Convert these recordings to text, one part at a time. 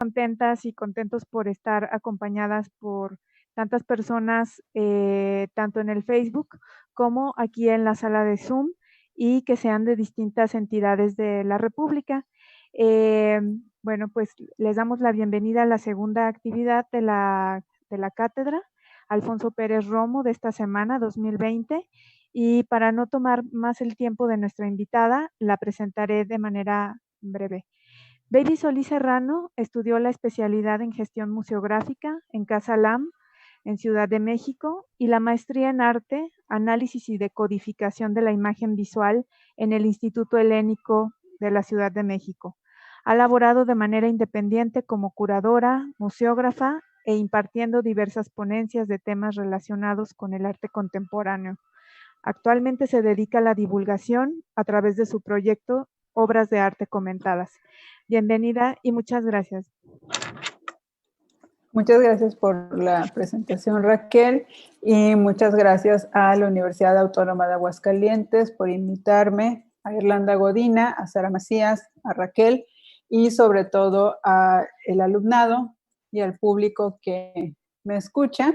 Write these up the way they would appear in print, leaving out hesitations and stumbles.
Contentas y contentos por estar acompañadas por tantas personas, tanto en el Facebook como aquí en la sala de Zoom, y que sean de distintas entidades de la República. Bueno, pues les damos la bienvenida a la segunda actividad de la cátedra Alfonso Pérez Romo de esta semana 2020, y para no tomar más el tiempo de nuestra invitada, la presentaré de manera breve. Baby Solís Serrano estudió la especialidad en gestión museográfica en Casa LAM, en Ciudad de México, y la maestría en arte, análisis y decodificación de la imagen visual en el Instituto Helénico de la Ciudad de México. Ha laborado de manera independiente como curadora, museógrafa e impartiendo diversas ponencias de temas relacionados con el arte contemporáneo. Actualmente se dedica a la divulgación a través de su proyecto Obras de Arte Comentadas. Bienvenida y muchas gracias. Muchas gracias por la presentación, Raquel, y muchas gracias a la Universidad Autónoma de Aguascalientes por invitarme, a Irlanda Godina, a Sara Macías, a Raquel y sobre todo al alumnado y al público que me escucha.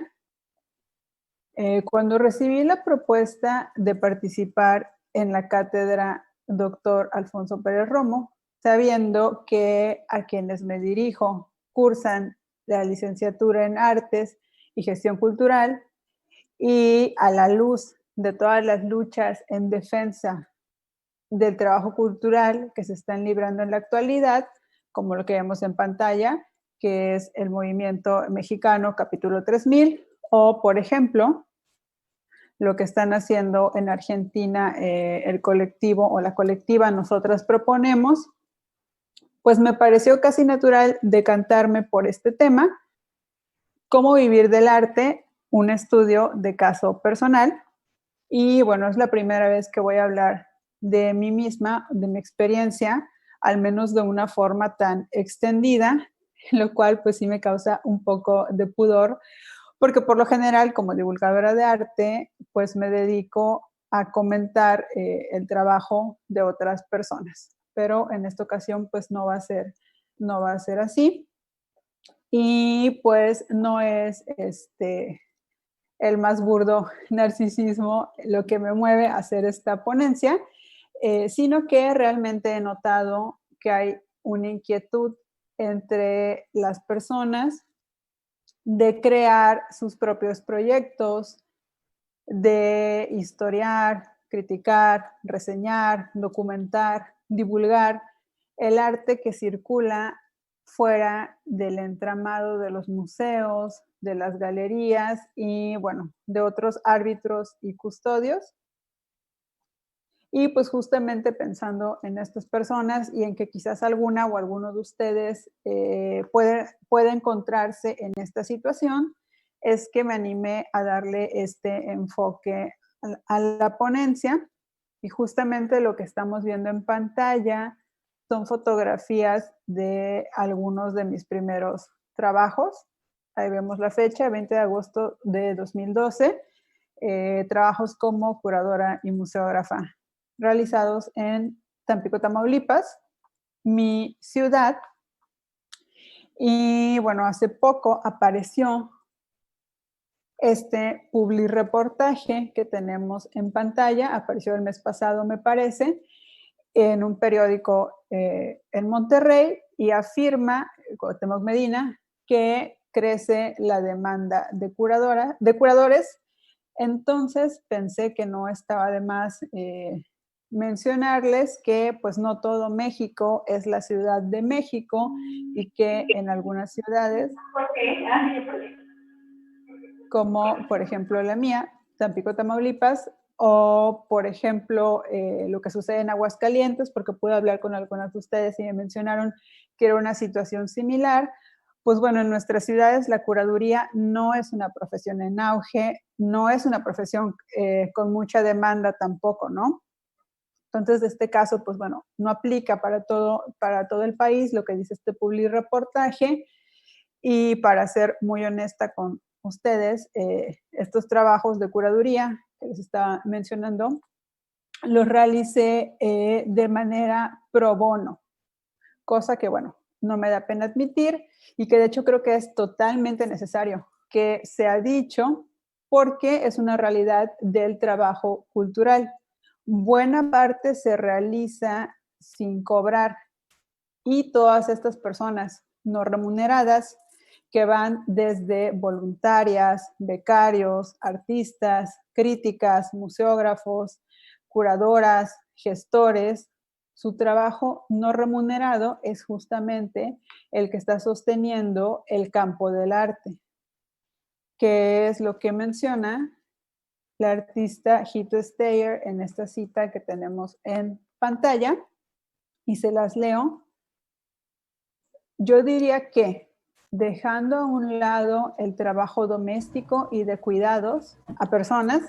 Cuando recibí la propuesta de participar en la cátedra Dr. Alfonso Pérez Romo, sabiendo que a quienes me dirijo cursan la licenciatura en Artes y Gestión Cultural, y a la luz de todas las luchas en defensa del trabajo cultural que se están librando en la actualidad, como lo que vemos en pantalla, que es el Movimiento Mexicano Capítulo 3000, o, por ejemplo, lo que están haciendo en Argentina el colectivo o la colectiva Nosotras Proponemos, pues me pareció casi natural decantarme por este tema, cómo vivir del arte, un estudio de caso personal. Y bueno, es la primera vez que voy a hablar de mí misma, de mi experiencia, al menos de una forma tan extendida, lo cual pues sí me causa un poco de pudor, porque por lo general, como divulgadora de arte, pues me dedico a comentar el trabajo de otras personas. Pero en esta ocasión, pues no va a ser así. Y pues no es el más burdo narcisismo lo que me mueve a hacer esta ponencia, sino que realmente he notado que hay una inquietud entre las personas de crear sus propios proyectos, de historiar, criticar, reseñar, documentar, divulgar el arte que circula fuera del entramado de los museos, de las galerías y, bueno, de otros árbitros y custodios. Y pues justamente pensando en estas personas y en que quizás alguna o alguno de ustedes puede encontrarse en esta situación, es que me animé a darle este enfoque a la ponencia. Y justamente lo que estamos viendo en pantalla son fotografías de algunos de mis primeros trabajos. Ahí vemos la fecha, 20 de agosto de 2012. Trabajos como curadora y museógrafa realizados en Tampico, Tamaulipas, mi ciudad. Y bueno, hace poco apareció este publireportaje que tenemos en pantalla, apareció el mes pasado, me parece, en un periódico en Monterrey, y afirma Cuauhtémoc Medina que crece la demanda de curadores. Entonces pensé que no estaba de más mencionarles que pues no todo México es la Ciudad de México, y que en algunas ciudades, como por ejemplo la mía, Tampico, Tamaulipas, o por ejemplo lo que sucede en Aguascalientes, porque pude hablar con algunas de ustedes y me mencionaron que era una situación similar. Pues bueno, en nuestras ciudades la curaduría no es una profesión en auge, no es una profesión con mucha demanda tampoco, ¿no? Entonces, de este caso, pues bueno, no aplica para todo el país lo que dice este publireportaje. Y para ser muy honesta con ustedes, estos trabajos de curaduría que les estaba mencionando, los realicé de manera pro bono, cosa que, bueno, no me da pena admitir, y que de hecho creo que es totalmente necesario que sea dicho, porque es una realidad del trabajo cultural. Buena parte se realiza sin cobrar, y todas estas personas no remuneradas, que van desde voluntarias, becarios, artistas, críticas, museógrafos, curadoras, gestores, su trabajo no remunerado es justamente el que está sosteniendo el campo del arte, que es lo que menciona la artista Hito Steyer en esta cita que tenemos en pantalla, y se las leo. Yo diría que, dejando a un lado el trabajo doméstico y de cuidados a personas,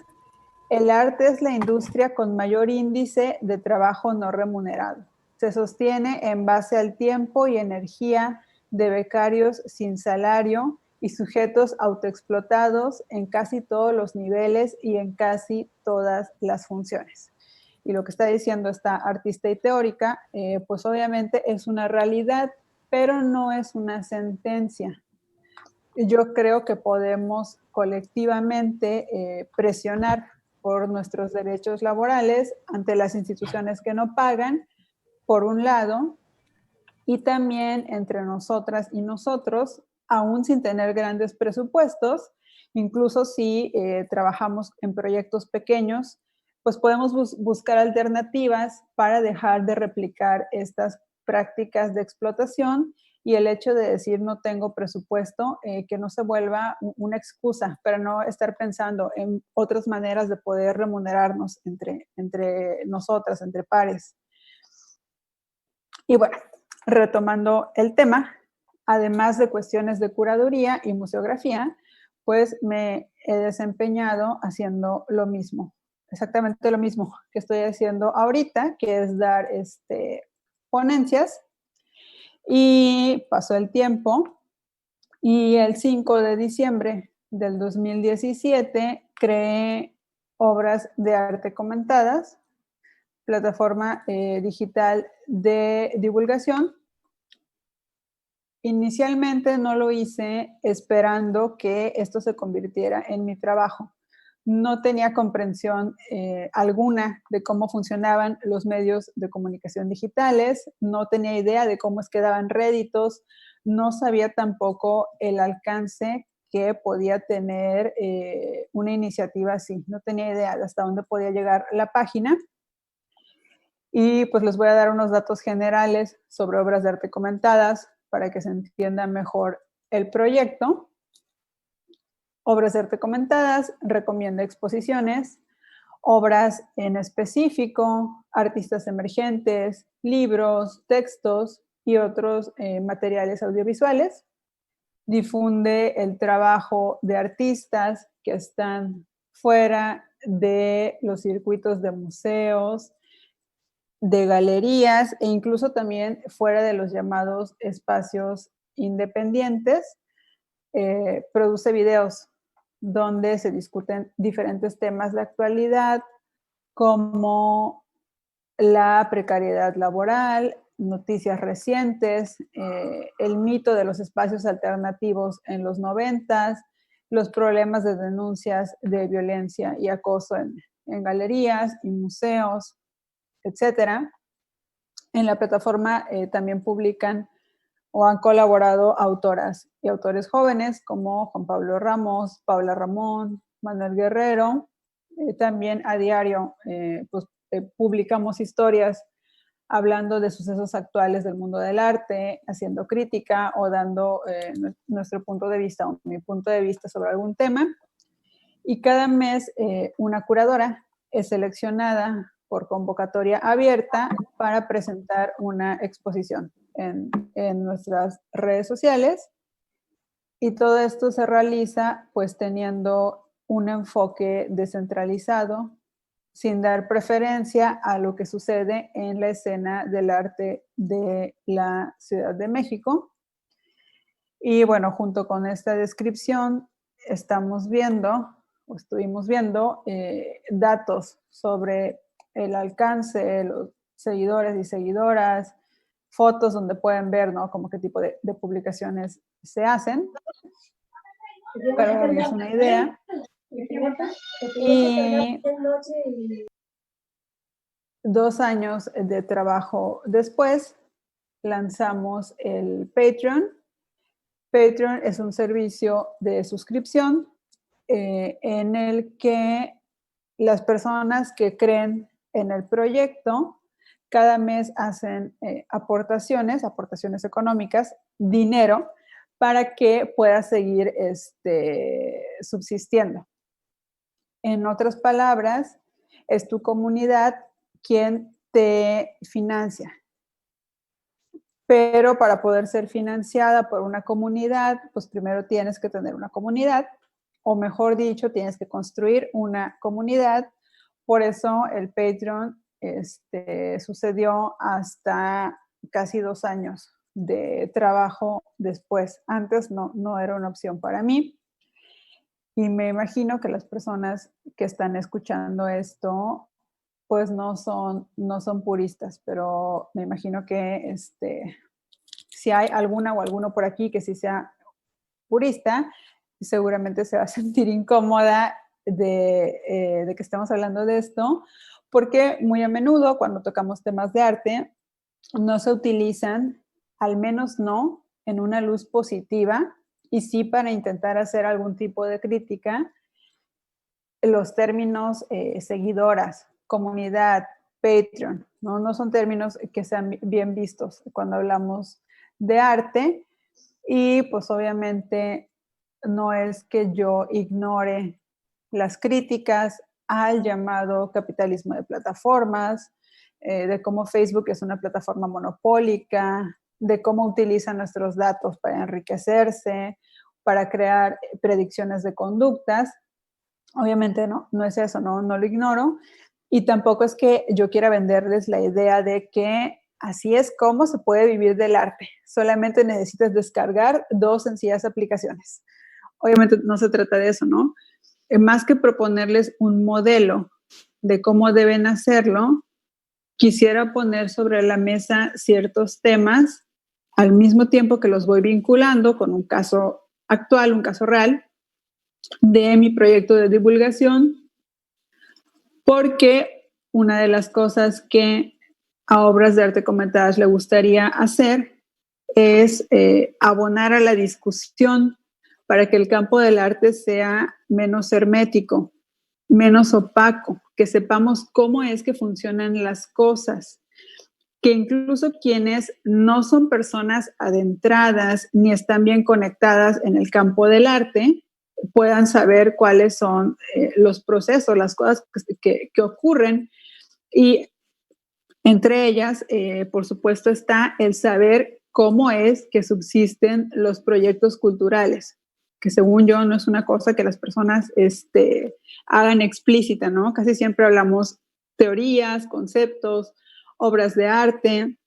el arte es la industria con mayor índice de trabajo no remunerado. Se sostiene en base al tiempo y energía de becarios sin salario y sujetos autoexplotados en casi todos los niveles y en casi todas las funciones. Y lo que está diciendo esta artista y teórica, pues obviamente es una realidad, pero no es una sentencia. Yo creo que podemos colectivamente presionar por nuestros derechos laborales ante las instituciones que no pagan, por un lado, y también entre nosotras y nosotros, aún sin tener grandes presupuestos, incluso si trabajamos en proyectos pequeños, pues podemos buscar alternativas para dejar de replicar estas prácticas de explotación, y el hecho de decir no tengo presupuesto, que no se vuelva una excusa para no estar pensando en otras maneras de poder remunerarnos entre nosotras, entre pares. Y bueno, retomando el tema, además de cuestiones de curaduría y museografía, pues me he desempeñado haciendo lo mismo, exactamente lo mismo que estoy haciendo ahorita, que es dar ponencias. Y pasó el tiempo, y el 5 de diciembre del 2017 creé Obras de Arte Comentadas, plataforma digital de divulgación. Inicialmente no lo hice esperando que esto se convirtiera en mi trabajo. No tenía comprensión alguna de cómo funcionaban los medios de comunicación digitales, no tenía idea de cómo es que daban réditos, no sabía tampoco el alcance que podía tener una iniciativa así. No tenía idea de hasta dónde podía llegar la página. Y pues les voy a dar unos datos generales sobre Obras de Arte Comentadas para que se entienda mejor el proyecto. Obras de Arte Comentadas recomienda exposiciones, obras en específico, artistas emergentes, libros, textos y otros materiales audiovisuales. Difunde el trabajo de artistas que están fuera de los circuitos de museos, de galerías, e incluso también fuera de los llamados espacios independientes. Produce videos donde se discuten diferentes temas de actualidad, como la precariedad laboral, noticias recientes, el mito de los espacios alternativos en los 90s, los problemas de denuncias de violencia y acoso en galerías y museos, etcétera. En la plataforma también publican o han colaborado autoras y autores jóvenes como Juan Pablo Ramos, Paula Ramón, Manuel Guerrero. También a diario publicamos historias hablando de sucesos actuales del mundo del arte, haciendo crítica o dando nuestro punto de vista o mi punto de vista sobre algún tema. Y cada mes una curadora es seleccionada por convocatoria abierta para presentar una exposición en nuestras redes sociales, y todo esto se realiza pues teniendo un enfoque descentralizado, sin dar preferencia a lo que sucede en la escena del arte de la Ciudad de México. Y bueno, junto con esta descripción estuvimos viendo datos sobre el alcance, los seguidores y seguidoras, fotos donde pueden ver, ¿no? Como qué tipo de publicaciones se hacen, para darles una idea. Y 2 años de trabajo después, lanzamos el Patreon. Patreon es un servicio de suscripción en el que las personas que creen en el proyecto cada mes hacen aportaciones económicas, dinero, para que pueda seguir subsistiendo. En otras palabras, es tu comunidad quien te financia. Pero para poder ser financiada por una comunidad, pues primero tienes que tener una comunidad, o mejor dicho, tienes que construir una comunidad. Por eso el Patreon sucedió hasta casi 2 años de trabajo después. Antes no era una opción para mí. Y me imagino que las personas que están escuchando esto, pues no son puristas, pero me imagino que si hay alguna o alguno por aquí que sí sea purista, seguramente se va a sentir incómoda de que estemos hablando de esto, porque muy a menudo cuando tocamos temas de arte, no se utilizan, al menos no, en una luz positiva, y sí para intentar hacer algún tipo de crítica, los términos seguidoras, comunidad, Patreon, ¿no? No son términos que sean bien vistos cuando hablamos de arte, y pues obviamente no es que yo ignore las críticas al llamado capitalismo de plataformas, de cómo Facebook es una plataforma monopólica, de cómo utiliza nuestros datos para enriquecerse, para crear predicciones de conductas. Obviamente no es eso, no lo ignoro. Y tampoco es que yo quiera venderles la idea de que así es como se puede vivir del arte. Solamente necesitas descargar 2 sencillas aplicaciones. Obviamente no se trata de eso, ¿no? Más que proponerles un modelo de cómo deben hacerlo, quisiera poner sobre la mesa ciertos temas al mismo tiempo que los voy vinculando con un caso actual, un caso real de mi proyecto de divulgación, porque una de las cosas que a Obras de Arte Comentadas le gustaría hacer es abonar a la discusión para que el campo del arte sea menos hermético, menos opaco, que sepamos cómo es que funcionan las cosas, que incluso quienes no son personas adentradas ni están bien conectadas en el campo del arte puedan saber cuáles son los procesos, las cosas que ocurren. Y entre ellas, por supuesto, está el saber cómo es que subsisten los proyectos culturales, que según yo no es una cosa que las personas hagan explícita, ¿no? Casi siempre hablamos teorías, conceptos, obras de arte,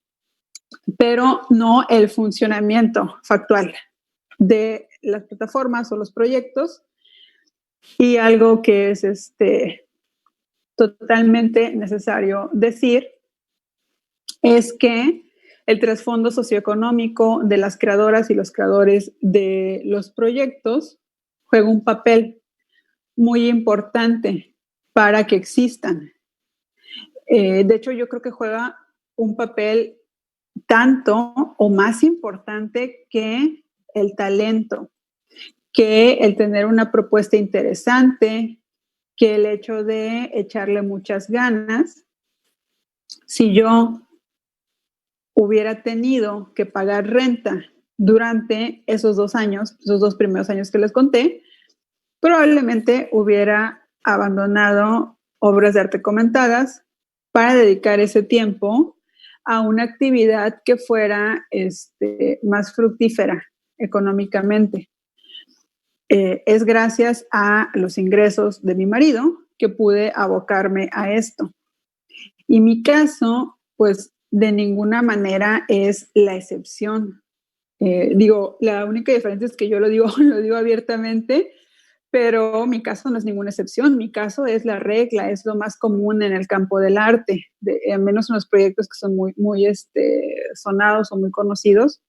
pero no el funcionamiento factual de las plataformas o los proyectos. Y algo que es totalmente necesario decir es que el trasfondo socioeconómico de las creadoras y los creadores de los proyectos juega un papel muy importante para que existan. De hecho, yo creo que juega un papel tanto o más importante que el talento, que el tener una propuesta interesante, que el hecho de echarle muchas ganas. Si yo hubiera tenido que pagar renta durante esos 2 años, esos 2 primeros años que les conté, probablemente hubiera abandonado Obras de Arte Comentadas para dedicar ese tiempo a una actividad que fuera más fructífera económicamente. Es gracias a los ingresos de mi marido que pude abocarme a esto. Y mi caso, pues, de ninguna manera es la excepción. La única diferencia es que yo lo digo abiertamente, pero mi caso no es ninguna excepción, mi caso es la regla, es lo más común en el campo del arte, al menos en los proyectos que son muy sonados o muy conocidos.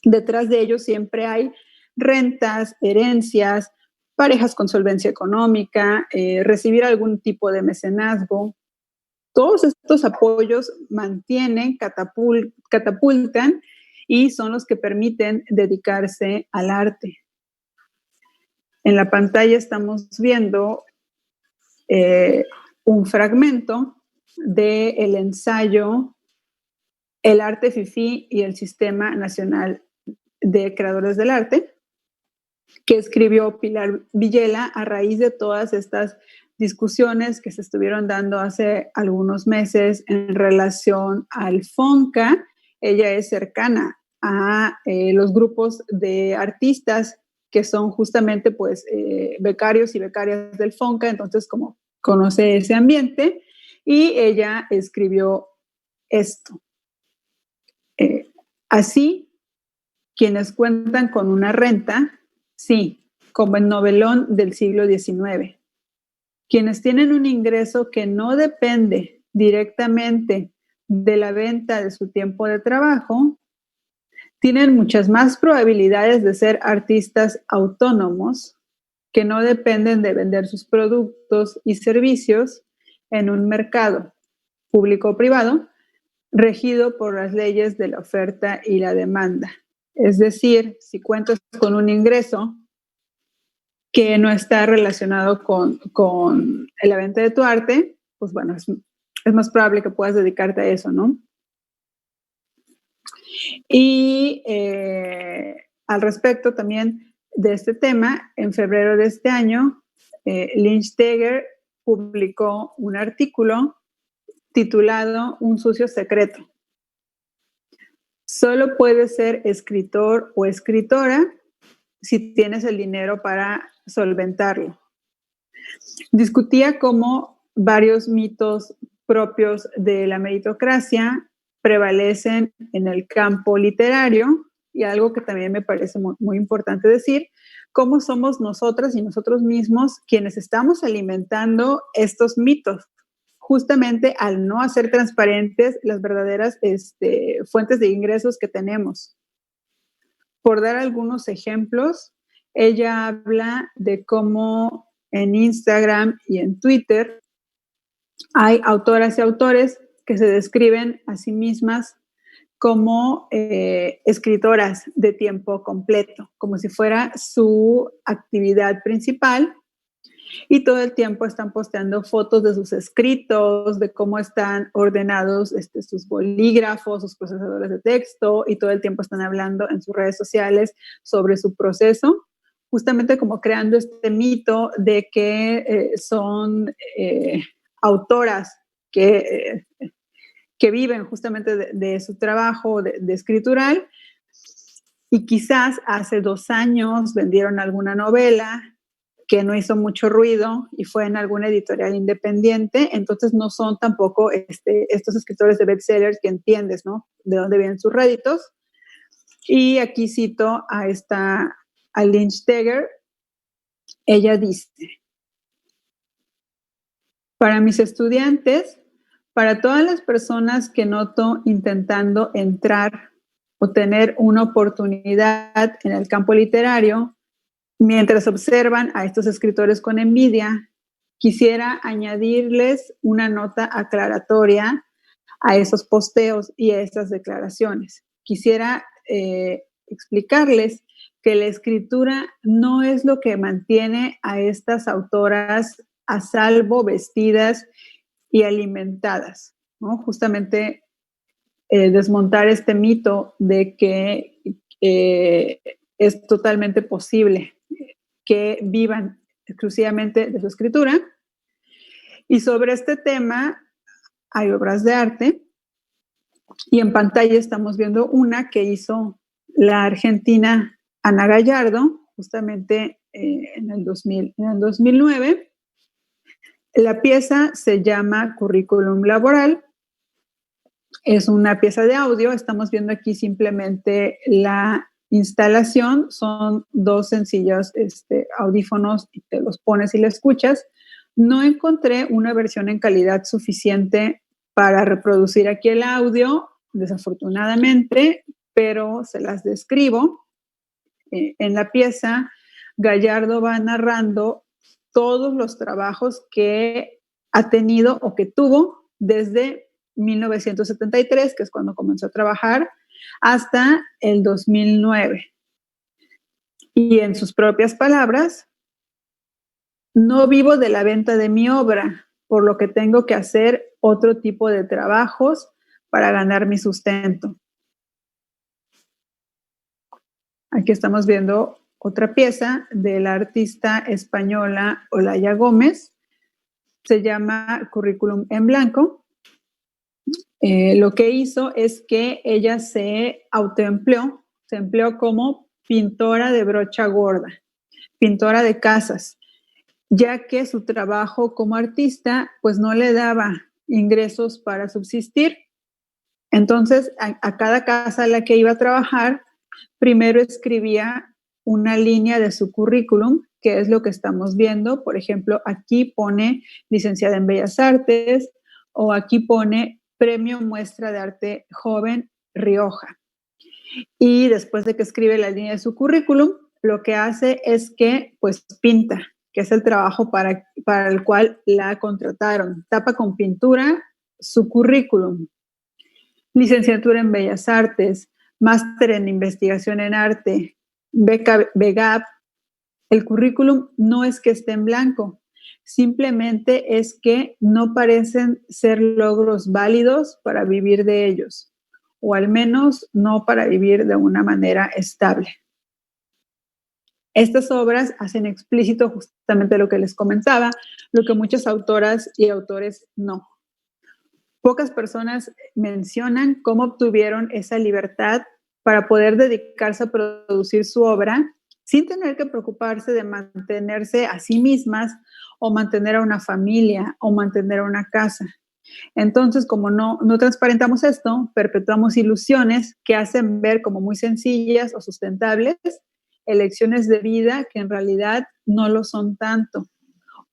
Detrás de ellos siempre hay rentas, herencias, parejas con solvencia económica, recibir algún tipo de mecenazgo. Todos estos apoyos mantienen, catapultan y son los que permiten dedicarse al arte. En la pantalla estamos viendo un fragmento del ensayo El arte fifí y el Sistema Nacional de Creadores del Arte, que escribió Pilar Villela a raíz de todas estas discusiones que se estuvieron dando hace algunos meses en relación al FONCA. Ella es cercana a los grupos de artistas que son justamente pues becarios y becarias del FONCA, entonces como conoce ese ambiente, y ella escribió esto. Así, quienes cuentan con una renta, sí, como el novelón del siglo XIX. Quienes tienen un ingreso que no depende directamente de la venta de su tiempo de trabajo, tienen muchas más probabilidades de ser artistas autónomos que no dependen de vender sus productos y servicios en un mercado público o privado regido por las leyes de la oferta y la demanda. Es decir, si cuentas con un ingreso que no está relacionado con la venta de tu arte, pues bueno, es más probable que puedas dedicarte a eso, ¿no? Y al respecto también de este tema, en febrero de este año, Lynch Steger publicó un artículo titulado Un sucio secreto. Solo puedes ser escritor o escritora si tienes el dinero para solventarlo. Discutía cómo varios mitos propios de la meritocracia prevalecen en el campo literario y algo que también me parece muy, muy importante decir, cómo somos nosotras y nosotros mismos quienes estamos alimentando estos mitos, justamente al no hacer transparentes las verdaderas fuentes de ingresos que tenemos. Por dar algunos ejemplos, ella habla de cómo en Instagram y en Twitter hay autoras y autores que se describen a sí mismas como escritoras de tiempo completo, como si fuera su actividad principal, y todo el tiempo están posteando fotos de sus escritos, de cómo están ordenados sus bolígrafos, sus procesadores de texto, y todo el tiempo están hablando en sus redes sociales sobre su proceso, justamente como creando este mito de que son autoras que viven justamente de su trabajo de escritural, y quizás hace 2 años vendieron alguna novela que no hizo mucho ruido y fue en alguna editorial independiente, entonces no son tampoco estos escritores de bestsellers que entiendes, ¿no? De dónde vienen sus réditos. Y aquí cito a Lynch Steger. Ella dice: para mis estudiantes, para todas las personas que noto intentando entrar o tener una oportunidad en el campo literario, mientras observan a estos escritores con envidia, quisiera añadirles una nota aclaratoria a esos posteos y a estas declaraciones. Quisiera explicarles que la escritura no es lo que mantiene a estas autoras a salvo, vestidas y alimentadas, ¿no? Justamente desmontar este mito de que es totalmente posible que vivan exclusivamente de su escritura. Y sobre este tema hay obras de arte, y en pantalla estamos viendo una que hizo la argentina Ana Gallardo, justamente en el 2009. La pieza se llama Currículum Laboral. Es una pieza de audio. Estamos viendo aquí simplemente la instalación son 2 sencillos audífonos y te los pones y le escuchas. No encontré una versión en calidad suficiente para reproducir aquí el audio, desafortunadamente, pero se las describo. En la pieza, Gallardo va narrando todos los trabajos que ha tenido o que tuvo desde 1973, que es cuando comenzó a trabajar, hasta el 2009. Y en sus propias palabras, no vivo de la venta de mi obra, por lo que tengo que hacer otro tipo de trabajos para ganar mi sustento. Aquí estamos viendo otra pieza de la artista española Olaya Gómez. Se llama Currículum en Blanco. Lo que hizo es que ella se autoempleó, se empleó como pintora de brocha gorda, pintora de casas, ya que su trabajo como artista pues no le daba ingresos para subsistir. Entonces, a cada casa a la que iba a trabajar, primero escribía una línea de su currículum, que es lo que estamos viendo. Por ejemplo, aquí pone licenciada en Bellas Artes, o aquí pone Premio Muestra de Arte Joven Rioja. Y después de que escribe la línea de su currículum, lo que hace es que pues pinta, que es el trabajo para el cual la contrataron. Tapa con pintura su currículum. Licenciatura en Bellas Artes, máster en investigación en arte, beca BEGAP. El currículum no es que esté en blanco, simplemente es que no parecen ser logros válidos para vivir de ellos, o al menos no para vivir de una manera estable. Estas obras hacen explícito justamente lo que les comentaba, lo que muchas autoras y autores no. Pocas personas mencionan cómo obtuvieron esa libertad para poder dedicarse a producir su obra sin tener que preocuparse de mantenerse a sí mismas o mantener a una familia o mantener a una casa. Entonces, como no transparentamos esto, perpetuamos ilusiones que hacen ver como muy sencillas o sustentables elecciones de vida que en realidad no lo son tanto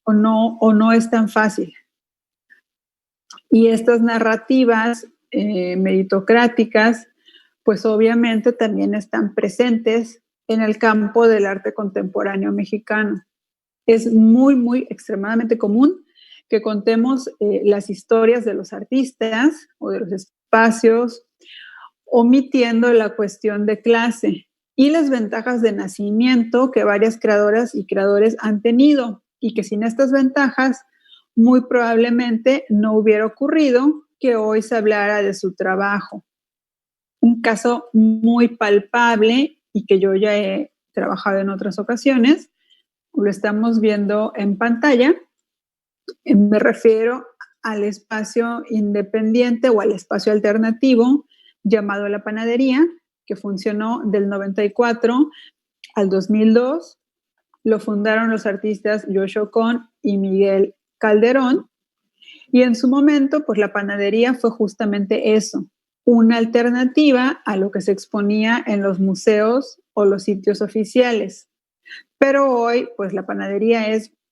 o no es tan fácil. Y estas narrativas meritocráticas, pues obviamente también están presentes en el campo del arte contemporáneo mexicano. Es muy extremadamente común que contemos las historias de los artistas o de los espacios, omitiendo la cuestión de clase y las ventajas de nacimiento que varias creadoras y creadores han tenido, y que sin estas ventajas muy probablemente no hubiera ocurrido que hoy se hablara de su trabajo. Un caso muy palpable y que yo ya he trabajado en otras ocasiones, lo estamos viendo en pantalla. Me refiero al espacio independiente o al espacio alternativo llamado La Panadería, que funcionó del 94 al 2002. Lo fundaron los artistas Joshua Cohn y Miguel Calderón. Y en su momento, pues La Panadería fue justamente eso, una alternativa a lo que se exponía en los museos o los sitios oficiales. Pero hoy, pues La Panadería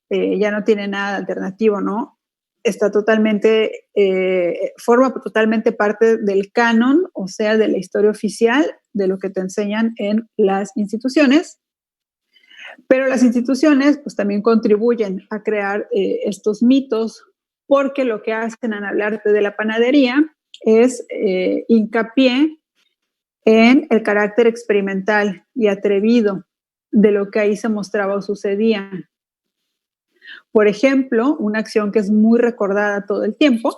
ya no tiene nada alternativo, ¿no? Está totalmente, forma totalmente parte del canon, o sea, de la historia oficial, de lo que te enseñan en las instituciones. Pero las instituciones, pues también contribuyen a crear estos mitos, porque lo que hacen al hablarte de La Panadería es hincapié en el carácter experimental y atrevido de lo que ahí se mostraba o sucedía. Por ejemplo, una acción que es muy recordada todo el tiempo,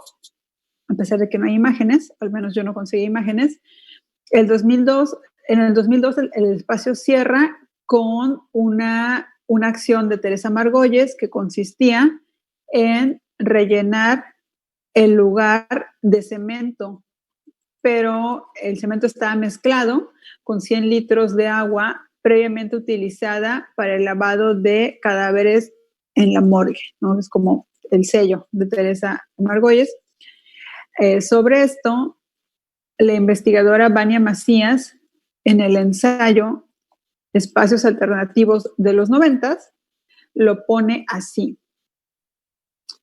a pesar de que no hay imágenes, al menos yo no conseguí imágenes, en el 2002 el espacio cierra con una acción de Teresa Margolles que consistía en rellenar el lugar de cemento, pero el cemento estaba mezclado con 100 litros de agua previamente utilizada para el lavado de cadáveres en la morgue, ¿no? Es como el sello de Teresa Margolles. Sobre esto, la investigadora Vania Macías en el ensayo Espacios Alternativos de los 90s, lo pone así.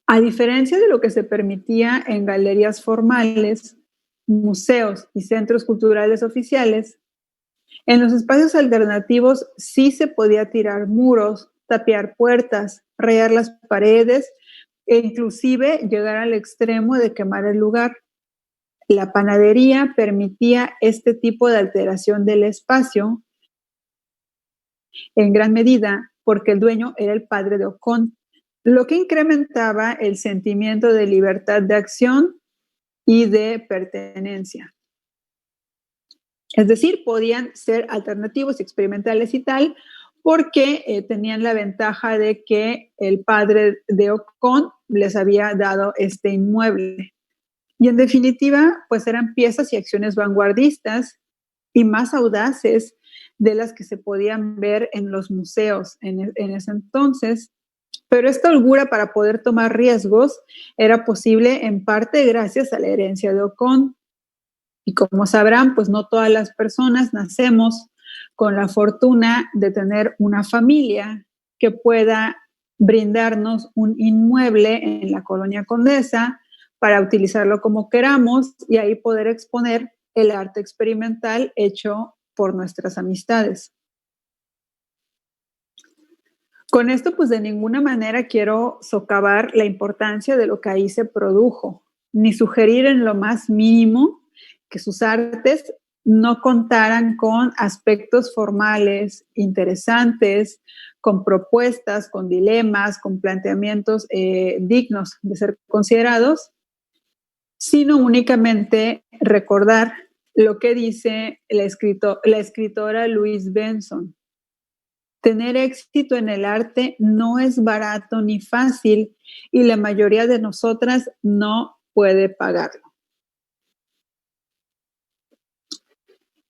A diferencia de lo que se permitía en galerías formales, museos y centros culturales oficiales, en los espacios alternativos sí se podía tirar muros, tapiar puertas, rayar las paredes e inclusive llegar al extremo de quemar el lugar. La panadería permitía este tipo de alteración del espacio en gran medida porque el dueño era el padre de Ocon, lo que incrementaba el sentimiento de libertad de acción y de pertenencia. Es decir, podían ser alternativos, experimentales y tal, porque tenían la ventaja de que el padre de Ocon les había dado este inmueble. Y en definitiva, pues eran piezas y acciones vanguardistas y más audaces de las que se podían ver en los museos en ese entonces. Pero esta holgura para poder tomar riesgos era posible en parte gracias a la herencia de Ocon. Y como sabrán, pues no todas las personas nacemos con la fortuna de tener una familia que pueda brindarnos un inmueble en la Colonia Condesa para utilizarlo como queramos y ahí poder exponer el arte experimental hecho por nuestras amistades. Con esto, pues de ninguna manera quiero socavar la importancia de lo que ahí se produjo, ni sugerir en lo más mínimo que sus artes no contaran con aspectos formales interesantes, con propuestas, con dilemas, con planteamientos dignos de ser considerados, sino únicamente recordar lo que dice la escritora Louise Benson. Tener éxito en el arte no es barato ni fácil y la mayoría de nosotras no puede pagarlo.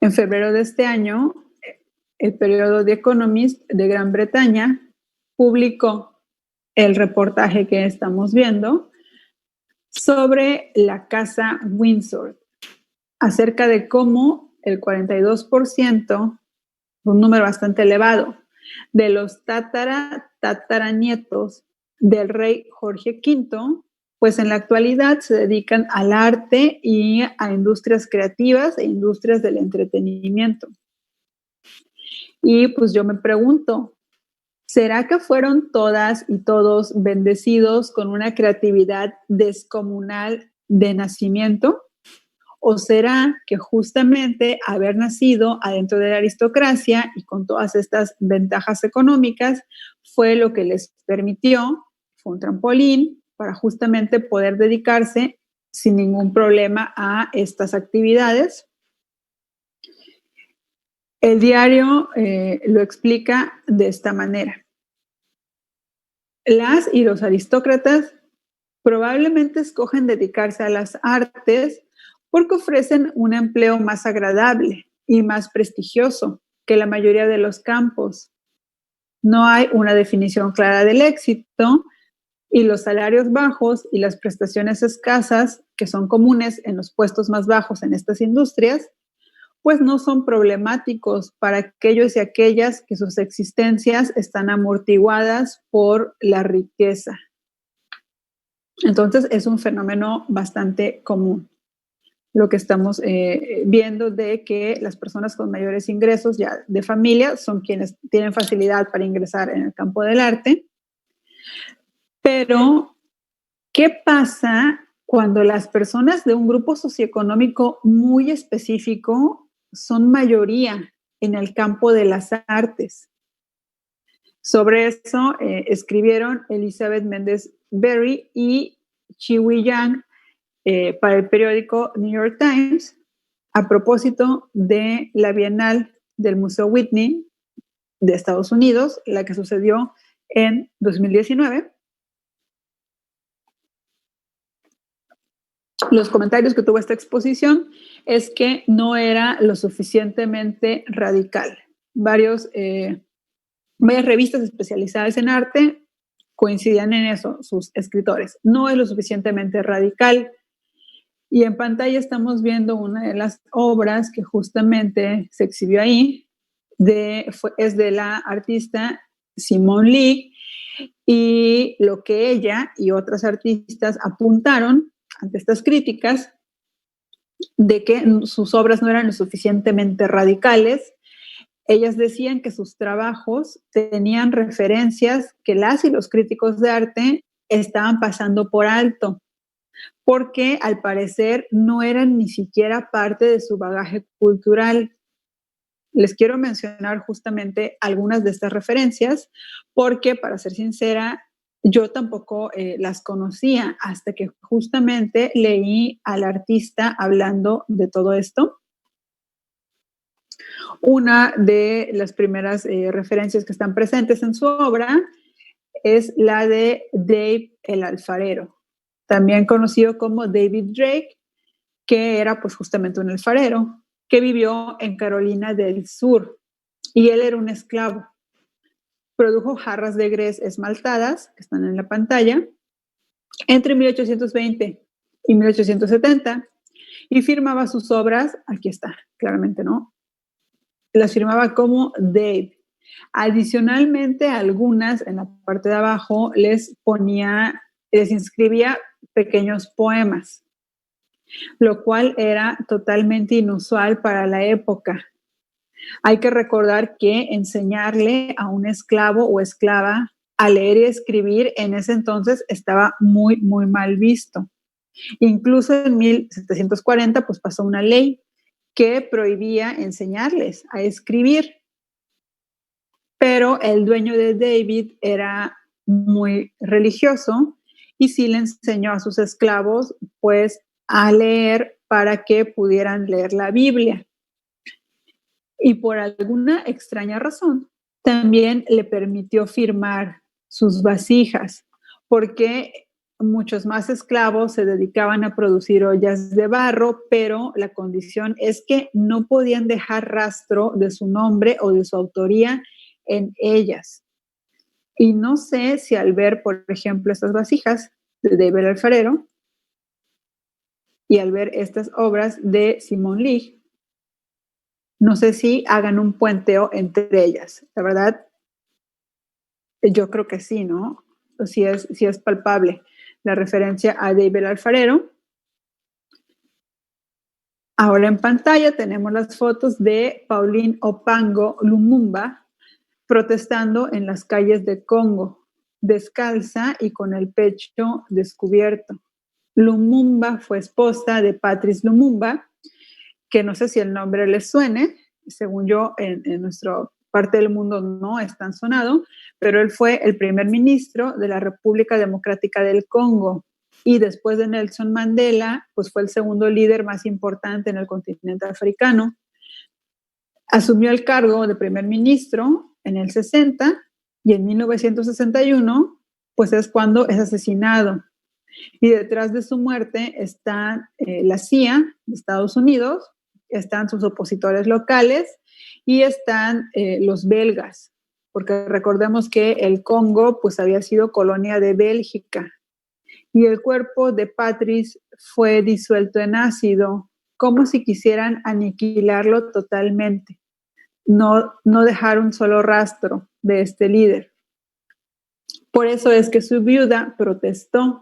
En febrero de este año, el periódico The Economist de Gran Bretaña publicó el reportaje que estamos viendo sobre la casa Windsor, acerca de cómo el 42%, un número bastante elevado, de los tataranietos del rey Jorge V, pues en la actualidad se dedican al arte y a industrias creativas e industrias del entretenimiento. Y pues yo me pregunto, ¿será que fueron todas y todos bendecidos con una creatividad descomunal de nacimiento? ¿O será que justamente haber nacido adentro de la aristocracia y con todas estas ventajas económicas fue lo que les permitió, fue un trampolín para justamente poder dedicarse sin ningún problema a estas actividades? El diario lo explica de esta manera. Las y los aristócratas probablemente escogen dedicarse a las artes porque ofrecen un empleo más agradable y más prestigioso que la mayoría de los campos. No hay una definición clara del éxito y los salarios bajos y las prestaciones escasas que son comunes en los puestos más bajos en estas industrias, pues no son problemáticos para aquellos y aquellas que sus existencias están amortiguadas por la riqueza. Entonces es un fenómeno bastante común lo que estamos viendo de que las personas con mayores ingresos ya de familia son quienes tienen facilidad para ingresar en el campo del arte. Pero, ¿qué pasa cuando las personas de un grupo socioeconómico muy específico son mayoría en el campo de las artes? Sobre eso escribieron Elizabeth Méndez Berry y Chiwi Yang para el periódico New York Times a propósito de la Bienal del Museo Whitney de Estados Unidos, la que sucedió en 2019. Los comentarios que tuvo esta exposición es que no era lo suficientemente radical. Varias revistas especializadas en arte coincidían en eso, sus escritores. No es lo suficientemente radical. Y en pantalla estamos viendo una de las obras que justamente se exhibió ahí, es de la artista Simone Leigh, y lo que ella y otras artistas apuntaron ante estas críticas de que sus obras no eran lo suficientemente radicales. Ellas decían que sus trabajos tenían referencias que las y los críticos de arte estaban pasando por alto, porque al parecer no eran ni siquiera parte de su bagaje cultural. Les quiero mencionar justamente algunas de estas referencias, porque para ser sincera, yo tampoco las conocía hasta que justamente leí al artista hablando de todo esto. Una de las primeras referencias que están presentes en su obra es la de Dave el alfarero, también conocido como David Drake, que era pues justamente un alfarero que vivió en Carolina del Sur, y él era un esclavo. Produjo jarras de grés esmaltadas, que están en la pantalla, entre 1820 y 1870, y firmaba sus obras, aquí está, claramente no, las firmaba como Dave. Adicionalmente, algunas en la parte de abajo les inscribía pequeños poemas, lo cual era totalmente inusual para la época. Hay que recordar que enseñarle a un esclavo o esclava a leer y escribir en ese entonces estaba muy, muy mal visto. Incluso en 1740 pues pasó una ley que prohibía enseñarles a escribir. Pero el dueño de David era muy religioso y sí le enseñó a sus esclavos pues a leer para que pudieran leer la Biblia. Y por alguna extraña razón, también le permitió firmar sus vasijas, porque muchos más esclavos se dedicaban a producir ollas de barro, pero la condición es que no podían dejar rastro de su nombre o de su autoría en ellas. Y no sé si al ver, por ejemplo, estas vasijas de David el alfarero y al ver estas obras de Simone Leigh, no sé si hagan un puenteo entre ellas. La verdad, yo creo que sí, ¿no? Sí es palpable la referencia a David el alfarero. Ahora en pantalla tenemos las fotos de Pauline Opango Lumumba protestando en las calles de Congo, descalza y con el pecho descubierto. Lumumba fue esposa de Patrice Lumumba, que no sé si el nombre les suene, según yo, en nuestra parte del mundo no es tan sonado, pero él fue el primer ministro de la República Democrática del Congo, y después de Nelson Mandela, pues fue el segundo líder más importante en el continente africano. Asumió el cargo de primer ministro en el 60 y en 1961, pues es cuando es asesinado. Y detrás de su muerte está la CIA de Estados Unidos, están sus opositores locales y están los belgas, porque recordemos que el Congo pues había sido colonia de Bélgica, y el cuerpo de Patrice fue disuelto en ácido, como si quisieran aniquilarlo totalmente, no dejar un solo rastro de este líder. Por eso es que su viuda protestó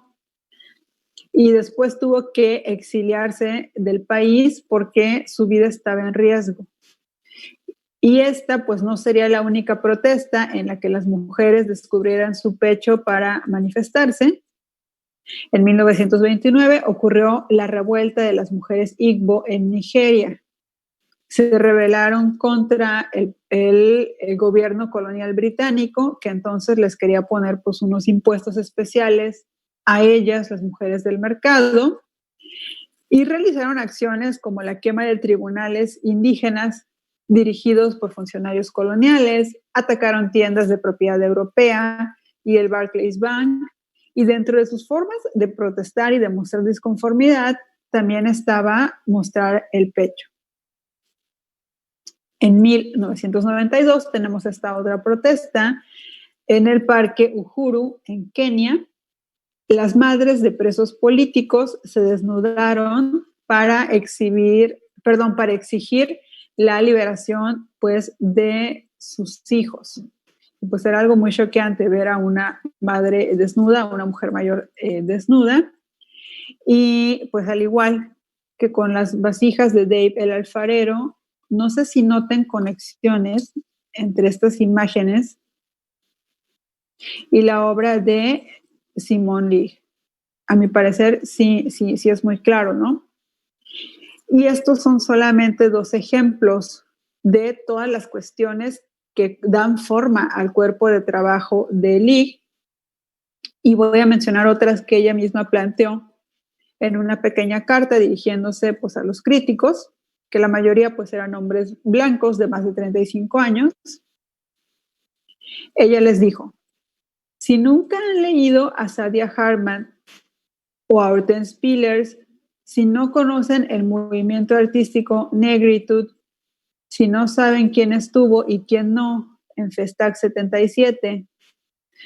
y después tuvo que exiliarse del país porque su vida estaba en riesgo. Y esta pues no sería la única protesta en la que las mujeres descubrieran su pecho para manifestarse. En 1929 ocurrió la revuelta de las mujeres Igbo en Nigeria. Se rebelaron contra el gobierno colonial británico, que entonces les quería poner pues unos impuestos especiales a ellas, las mujeres del mercado, y realizaron acciones como la quema de tribunales indígenas dirigidos por funcionarios coloniales, atacaron tiendas de propiedad europea y el Barclays Bank, y dentro de sus formas de protestar y de mostrar disconformidad también estaba mostrar el pecho. En 1992 tenemos esta otra protesta en el Parque Uhuru, en Kenia, las madres de presos políticos se desnudaron para exigir la liberación, pues, de sus hijos. Pues era algo muy choqueante ver a una madre desnuda, a una mujer mayor desnuda. Y pues al igual que con las vasijas de Dave el alfarero, no sé si noten conexiones entre estas imágenes y la obra de Simone Leigh. A mi parecer, sí es muy claro, ¿no? Y estos son solamente 2 ejemplos de todas las cuestiones que dan forma al cuerpo de trabajo de Leigh. Y voy a mencionar otras que ella misma planteó en una pequeña carta dirigiéndose pues, a los críticos, que la mayoría pues, eran hombres blancos de más de 35 años. Ella les dijo: si nunca han leído a Saidiya Hartman o a Hortense Spillers, si no conocen el movimiento artístico Negritude, si no saben quién estuvo y quién no en Festac 77,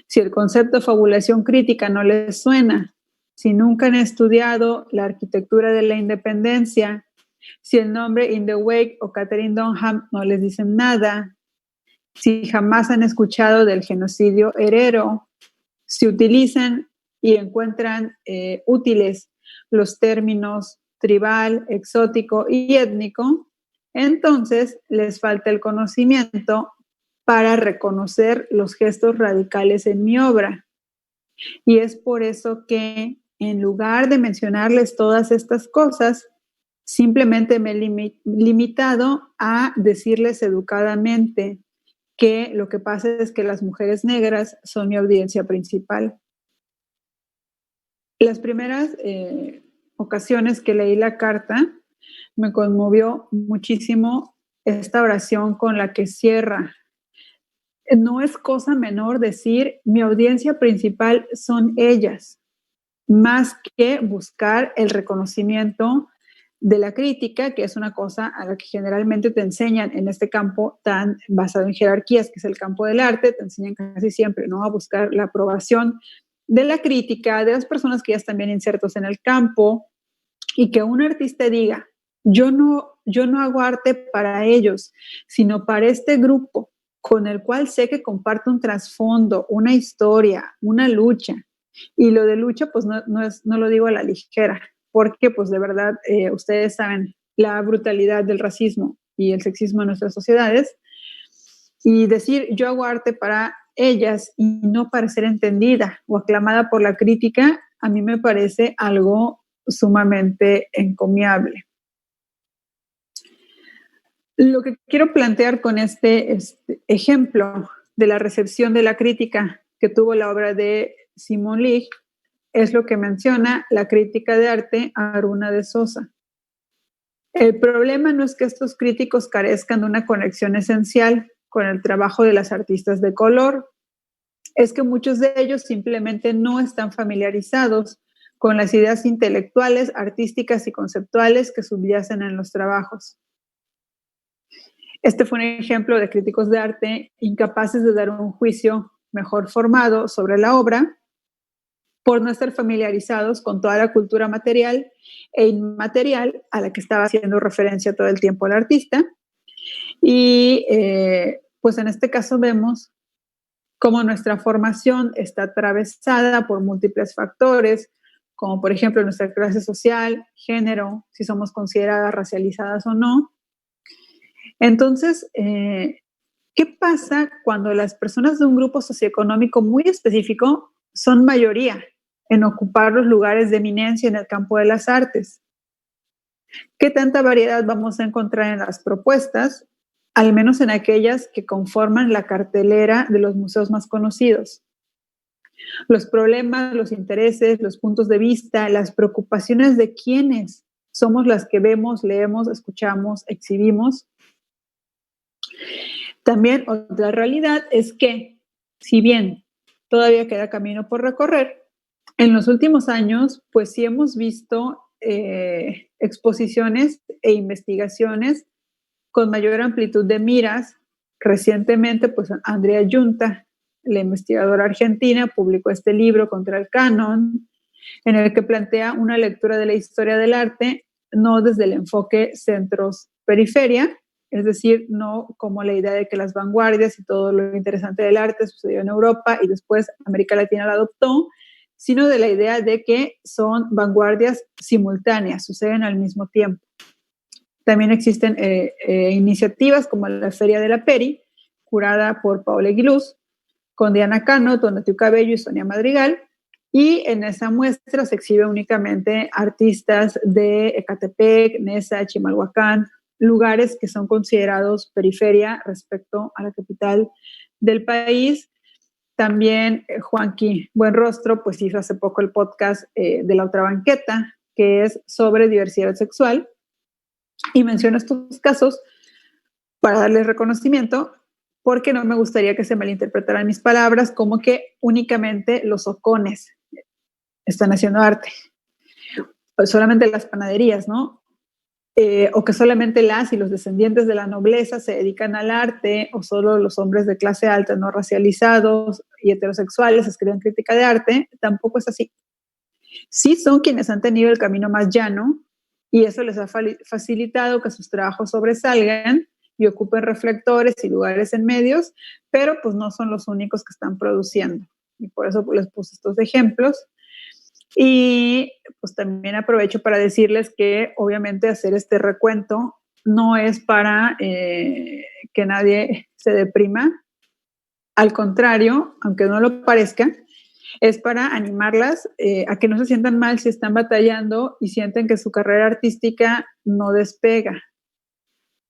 si el concepto de fabulación crítica no les suena, si nunca han estudiado la arquitectura de la independencia, si el nombre In the Wake o Catherine Dunham no les dicen nada, si jamás han escuchado del genocidio herero, si utilizan y encuentran útiles los términos tribal, exótico y étnico, entonces les falta el conocimiento para reconocer los gestos radicales en mi obra. Y es por eso que en lugar de mencionarles todas estas cosas, simplemente me he limitado a decirles educadamente que lo que pasa es que las mujeres negras son mi audiencia principal. Las primeras ocasiones que leí la carta, me conmovió muchísimo esta oración con la que cierra. No es cosa menor decir, mi audiencia principal son ellas, más que buscar el reconocimiento de la crítica, que es una cosa a la que generalmente te enseñan en este campo tan basado en jerarquías, que es el campo del arte, te enseñan casi siempre, ¿no?, a buscar la aprobación de la crítica, de las personas que ya están bien insertos en el campo, y que un artista diga, yo no hago arte para ellos, sino para este grupo con el cual sé que comparto un trasfondo, una historia, una lucha. Y lo de lucha, pues no lo digo a la ligera, porque pues de verdad ustedes saben la brutalidad del racismo y el sexismo en nuestras sociedades. Y decir, yo hago arte para ellas y no para ser entendida o aclamada por la crítica, a mí me parece algo sumamente encomiable. Lo que quiero plantear con este ejemplo de la recepción de la crítica que tuvo la obra de Simone Leigh es lo que menciona la crítica de arte Aruna de Sosa. El problema no es que estos críticos carezcan de una conexión esencial con el trabajo de las artistas de color, es que muchos de ellos simplemente no están familiarizados con las ideas intelectuales, artísticas y conceptuales que subyacen en los trabajos. Este fue un ejemplo de críticos de arte incapaces de dar un juicio mejor formado sobre la obra por no estar familiarizados con toda la cultura material e inmaterial a la que estaba haciendo referencia todo el tiempo el artista. Y pues en este caso vemos cómo nuestra formación está atravesada por múltiples factores, como por ejemplo nuestra clase social, género, si somos consideradas racializadas o no. Entonces, ¿qué pasa cuando las personas de un grupo socioeconómico muy específico son mayoría en ocupar los lugares de eminencia en el campo de las artes? ¿Qué tanta variedad vamos a encontrar en las propuestas, al menos en aquellas que conforman la cartelera de los museos más conocidos? Los problemas, los intereses, los puntos de vista, las preocupaciones de quiénes somos las que vemos, leemos, escuchamos, exhibimos. También otra realidad es que, si bien todavía queda camino por recorrer, en los últimos años, pues sí hemos visto exposiciones e investigaciones con mayor amplitud de miras. Recientemente, pues Andrea Yunta, la investigadora argentina, publicó este libro Contra el Canon. en el que plantea una lectura de la historia del arte no desde el enfoque centros-periferia, es decir, no como la idea de que las vanguardias y todo lo interesante del arte sucedió en Europa y después América Latina la adoptó, sino de la idea de que son vanguardias simultáneas, suceden al mismo tiempo. También existen iniciativas como la Feria de la Peri, curada por Paola Aguiluz, con Diana Cano, Donatiu Cabello y Sonia Madrigal, y en esa muestra se exhibe únicamente artistas de Ecatepec, Nesa, Chimalhuacán, lugares que son considerados periferia respecto a la capital del país. También Juanqui Buenrostro pues hizo hace poco el podcast de La Otra Banqueta, que es sobre diversidad sexual, y menciono estos casos para darles reconocimiento, porque no me gustaría que se malinterpretaran mis palabras como que únicamente los ocones están haciendo arte, o solamente las panaderías, ¿no? O que solamente las y los descendientes de la nobleza se dedican al arte, o solo los hombres de clase alta, no racializados y heterosexuales escriben crítica de arte. Tampoco es así. Sí son quienes han tenido el camino más llano, y eso les ha facilitado que sus trabajos sobresalgan y ocupen reflectores y lugares en medios, pero pues no son los únicos que están produciendo. Y por eso les puse estos ejemplos. Y pues también aprovecho para decirles que obviamente hacer este recuento no es para que nadie se deprima. Al contrario, aunque no lo parezca, es para animarlas a que no se sientan mal si están batallando y sienten que su carrera artística no despega.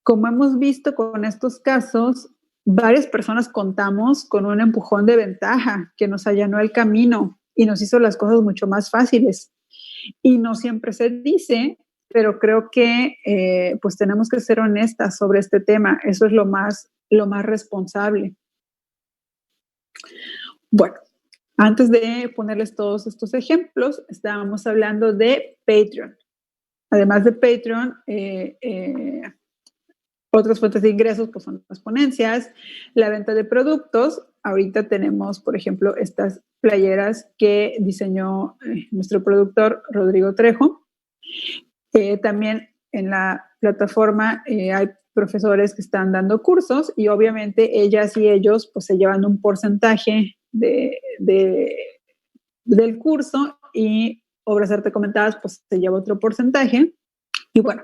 Como hemos visto con estos casos, varias personas contamos con un empujón de ventaja que nos allanó el camino y nos hizo las cosas mucho más fáciles. Y no siempre se dice, pero creo que pues tenemos que ser honestas sobre este tema. Eso es lo más responsable. Bueno, antes de ponerles todos estos ejemplos, estábamos hablando de Patreon. Además de Patreon, otras fuentes de ingresos pues son las ponencias, la venta de productos. Ahorita tenemos, por ejemplo, estas playeras que diseñó nuestro productor Rodrigo Trejo. También en la plataforma hay profesores que están dando cursos y obviamente ellas y ellos pues se llevan un porcentaje del curso, y Obras Arte Comentadas pues se lleva otro porcentaje. Y bueno,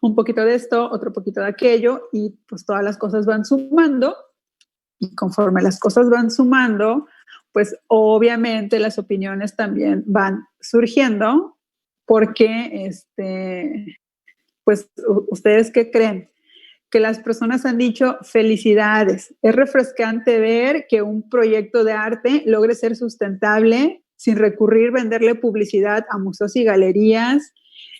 un poquito de esto, otro poquito de aquello, y pues todas las cosas van sumando, y conforme las cosas van sumando, pues obviamente las opiniones también van surgiendo, porque pues ustedes ¿qué creen? Que las personas han dicho felicidades. Es refrescante ver que un proyecto de arte logre ser sustentable sin recurrir a venderle publicidad a museos y galerías,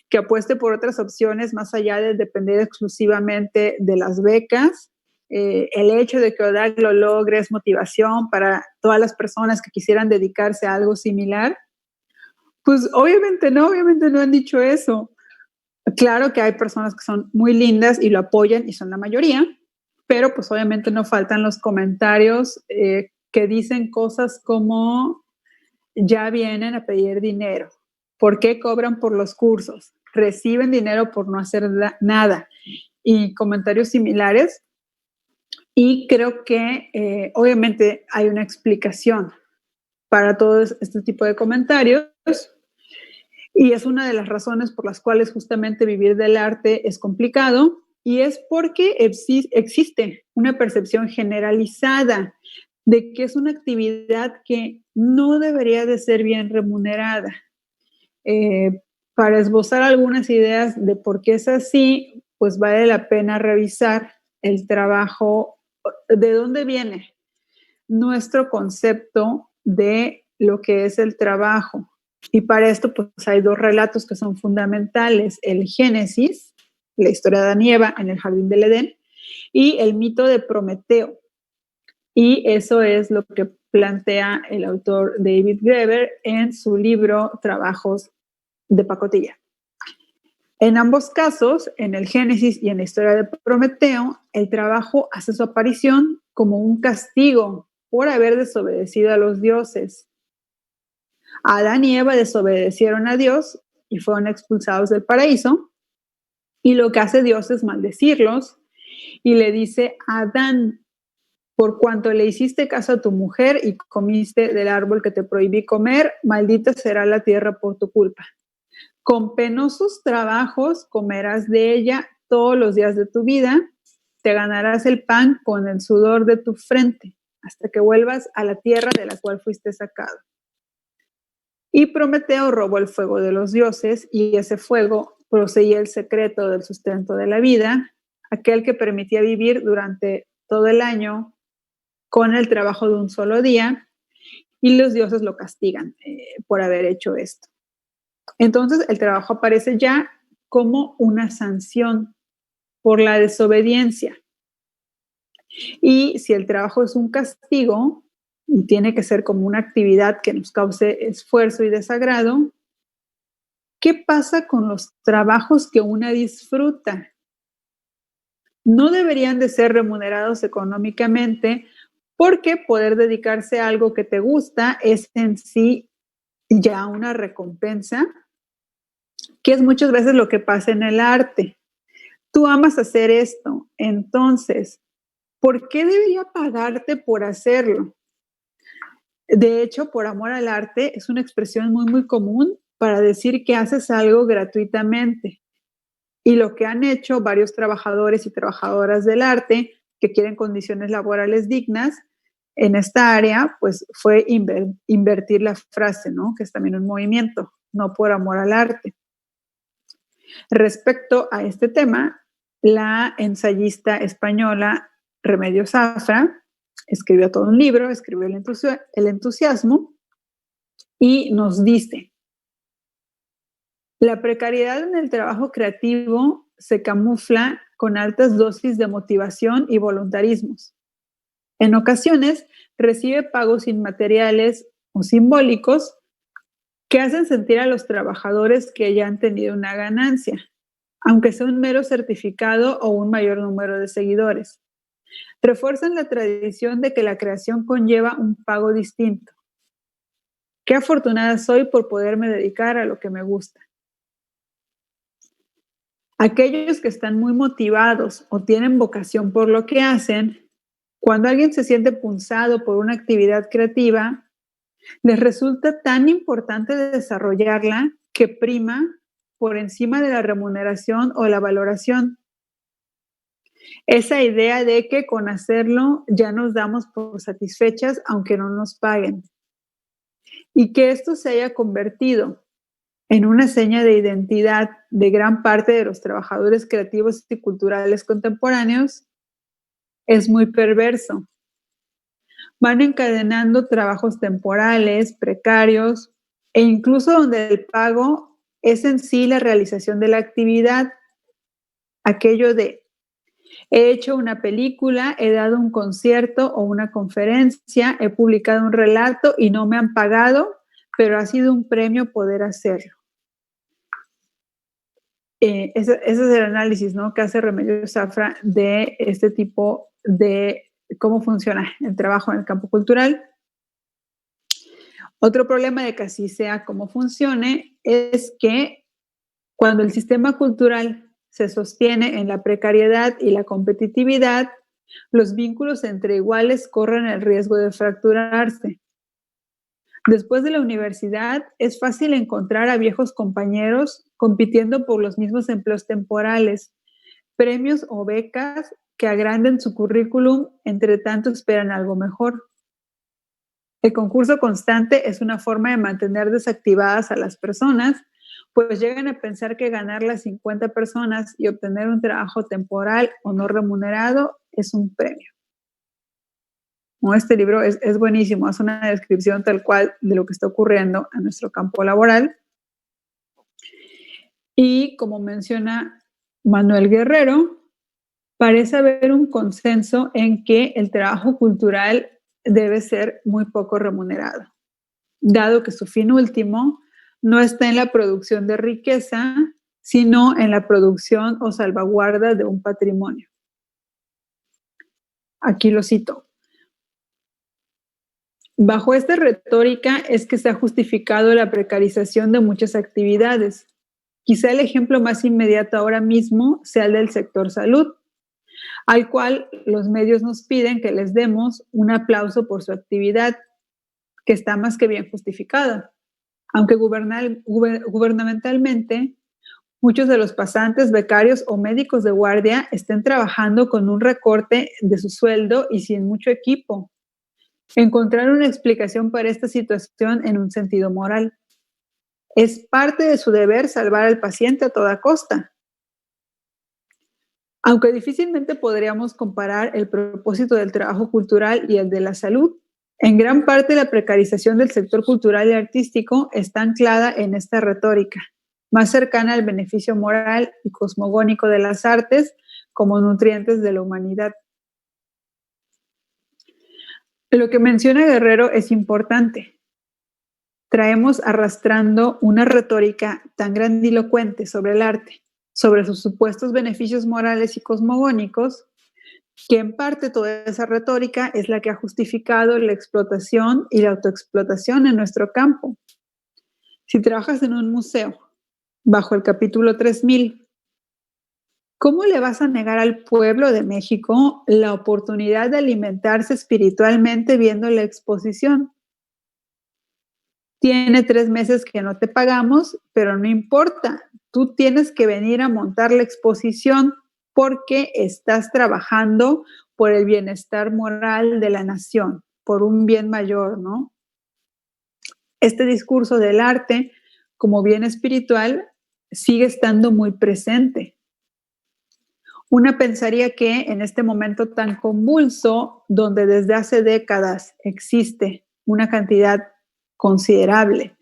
que apueste por otras opciones más allá de depender exclusivamente de las becas. El hecho de que ODAC lo logre es motivación para todas las personas que quisieran dedicarse a algo similar. Pues obviamente no han dicho eso. Claro que hay personas que son muy lindas y lo apoyan y son la mayoría, pero pues obviamente no faltan los comentarios que dicen cosas como ya vienen a pedir dinero. ¿Por qué cobran por los cursos? Reciben dinero por no hacer nada. Y comentarios similares. Y creo que obviamente hay una explicación para todo este tipo de comentarios. Y es una de las razones por las cuales justamente vivir del arte es complicado, y es porque existe una percepción generalizada de que es una actividad que no debería de ser bien remunerada. Para esbozar algunas ideas de por qué es así, pues vale la pena revisar el trabajo, de dónde viene nuestro concepto de lo que es el trabajo. Y para esto pues hay dos relatos que son fundamentales: el Génesis, la historia de Adán y Eva en el jardín del Edén, y el mito de Prometeo. Y eso es lo que plantea el autor David Graeber en su libro Trabajos de Pacotilla. En ambos casos, en el Génesis y en la historia de Prometeo, el trabajo hace su aparición como un castigo por haber desobedecido a los dioses. Adán y Eva desobedecieron a Dios y fueron expulsados del paraíso. Y lo que hace Dios es maldecirlos y le dice a Adán: por cuanto le hiciste caso a tu mujer y comiste del árbol que te prohibí comer, maldita será la tierra por tu culpa. Con penosos trabajos comerás de ella todos los días de tu vida, te ganarás el pan con el sudor de tu frente, hasta que vuelvas a la tierra de la cual fuiste sacado. Y Prometeo robó el fuego de los dioses, y ese fuego poseía el secreto del sustento de la vida, aquel que permitía vivir durante todo el año con el trabajo de un solo día, y los dioses lo castigan por haber hecho esto. Entonces el trabajo aparece ya como una sanción por la desobediencia. Y si el trabajo es un castigo y tiene que ser como una actividad que nos cause esfuerzo y desagrado, ¿qué pasa con los trabajos que una disfruta? No deberían de ser remunerados económicamente, porque poder dedicarse a algo que te gusta es en sí ya una recompensa, que es muchas veces lo que pasa en el arte. Tú amas hacer esto, entonces, ¿por qué debería pagarte por hacerlo? De hecho, por amor al arte es una expresión muy, muy común para decir que haces algo gratuitamente. Y lo que han hecho varios trabajadores y trabajadoras del arte que quieren condiciones laborales dignas en esta área, pues fue invertir la frase, ¿no? Que es también un movimiento, no por amor al arte. Respecto a este tema, la ensayista española Remedios Zafra escribió todo un libro, escribió El entusiasmo, y nos dice: la precariedad en el trabajo creativo se camufla con altas dosis de motivación y voluntarismos. En ocasiones recibe pagos inmateriales o simbólicos que hacen sentir a los trabajadores que ya han tenido una ganancia, aunque sea un mero certificado o un mayor número de seguidores. Refuerzan la tradición de que la creación conlleva un pago distinto. Qué afortunada soy por poderme dedicar a lo que me gusta. Aquellos que están muy motivados o tienen vocación por lo que hacen, cuando alguien se siente punzado por una actividad creativa, les resulta tan importante desarrollarla que prima por encima de la remuneración o la valoración. Esa idea de que con hacerlo ya nos damos por satisfechas aunque no nos paguen. Y que esto se haya convertido en una seña de identidad de gran parte de los trabajadores creativos y culturales contemporáneos es muy perverso. Van encadenando trabajos temporales, precarios, e incluso donde el pago es en sí la realización de la actividad. Aquello de: he hecho una película, he dado un concierto o una conferencia, he publicado un relato y no me han pagado, pero ha sido un premio poder hacerlo. Ese es el análisis, ¿no?, que hace Remedios Zafra de este tipo de cómo funciona el trabajo en el campo cultural. Otro problema de que así sea como funcione es que cuando el sistema cultural se sostiene en la precariedad y la competitividad, los vínculos entre iguales corren el riesgo de fracturarse. Después de la universidad, es fácil encontrar a viejos compañeros compitiendo por los mismos empleos temporales, premios o becas que agranden su currículum, entre tanto esperan algo mejor. El concurso constante es una forma de mantener desactivadas a las personas, pues llegan a pensar que ganar las 50 personas y obtener un trabajo temporal o no remunerado es un premio. Este libro es buenísimo, es una descripción tal cual de lo que está ocurriendo en nuestro campo laboral. Y como menciona Manuel Guerrero, parece haber un consenso en que el trabajo cultural debe ser muy poco remunerado, dado que su fin último no está en la producción de riqueza, sino en la producción o salvaguarda de un patrimonio. Aquí lo cito. Bajo esta retórica es que se ha justificado la precarización de muchas actividades. Quizá el ejemplo más inmediato ahora mismo sea el del sector salud, al cual los medios nos piden que les demos un aplauso por su actividad, que está más que bien justificada. Aunque gubernamentalmente muchos de los pasantes, becarios o médicos de guardia estén trabajando con un recorte de su sueldo y sin mucho equipo. Encontrar una explicación para esta situación en un sentido moral. Es parte de su deber salvar al paciente a toda costa. Aunque difícilmente podríamos comparar el propósito del trabajo cultural y el de la salud, en gran parte la precarización del sector cultural y artístico está anclada en esta retórica, más cercana al beneficio moral y cosmogónico de las artes como nutrientes de la humanidad. Lo que menciona Guerrero es importante. Traemos arrastrando una retórica tan grandilocuente sobre el arte, sobre sus supuestos beneficios morales y cosmogónicos, que en parte toda esa retórica es la que ha justificado la explotación y la autoexplotación en nuestro campo. Si trabajas en un museo, bajo el capítulo 3000, ¿cómo le vas a negar al pueblo de México la oportunidad de alimentarse espiritualmente viendo la exposición? Tiene 3 meses que no te pagamos, pero no importa. Tú tienes que venir a montar la exposición porque estás trabajando por el bienestar moral de la nación, por un bien mayor, ¿no? Este discurso del arte como bien espiritual sigue estando muy presente. Una pensaría que en este momento tan convulso, donde desde hace décadas existe una cantidad considerable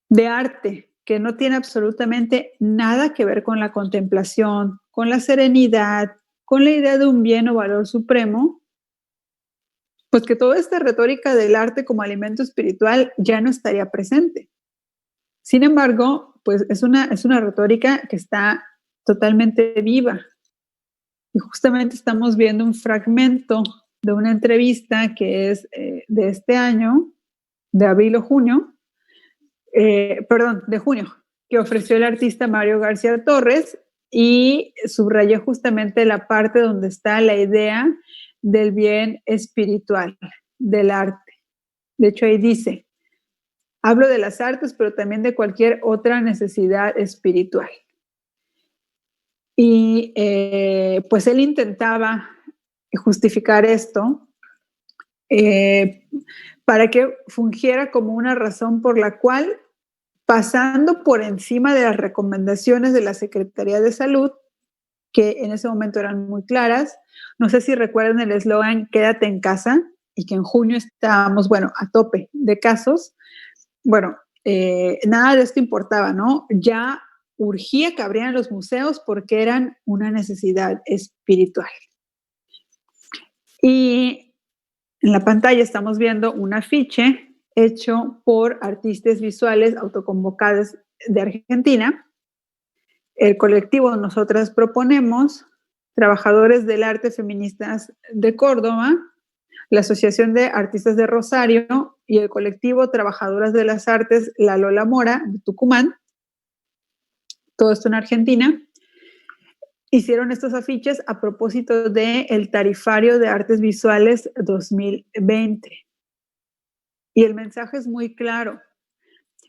de arte que no tiene absolutamente nada que ver con la contemplación, con la serenidad, con la idea de un bien o valor supremo, pues que toda esta retórica del arte como alimento espiritual ya no estaría presente. Sin embargo, pues es una retórica que está totalmente viva. Y justamente estamos viendo un fragmento de una entrevista que es de este año, de abril o junio, de junio, que ofreció el artista Mario García Torres y subrayé justamente la parte donde está la idea del bien espiritual, del arte. De hecho, ahí dice, hablo de las artes, pero también de cualquier otra necesidad espiritual. Y pues él intentaba justificar esto para que fungiera como una razón por la cual, pasando por encima de las recomendaciones de la Secretaría de Salud, que en ese momento eran muy claras, no sé si recuerdan el eslogan "Quédate en casa", y que en junio estábamos, bueno, a tope de casos. Bueno, nada de esto importaba, ¿no? Ya urgía que abrieran los museos porque eran una necesidad espiritual. Y en la pantalla estamos viendo un afiche hecho por artistas visuales autoconvocados de Argentina. El colectivo Nosotras Proponemos, Trabajadores del Arte Feministas de Córdoba, la Asociación de Artistas de Rosario y el colectivo Trabajadoras de las Artes La Lola Mora de Tucumán, todo esto en Argentina, hicieron estos afiches a propósito del Tarifario de Artes Visuales 2020. Y el mensaje es muy claro.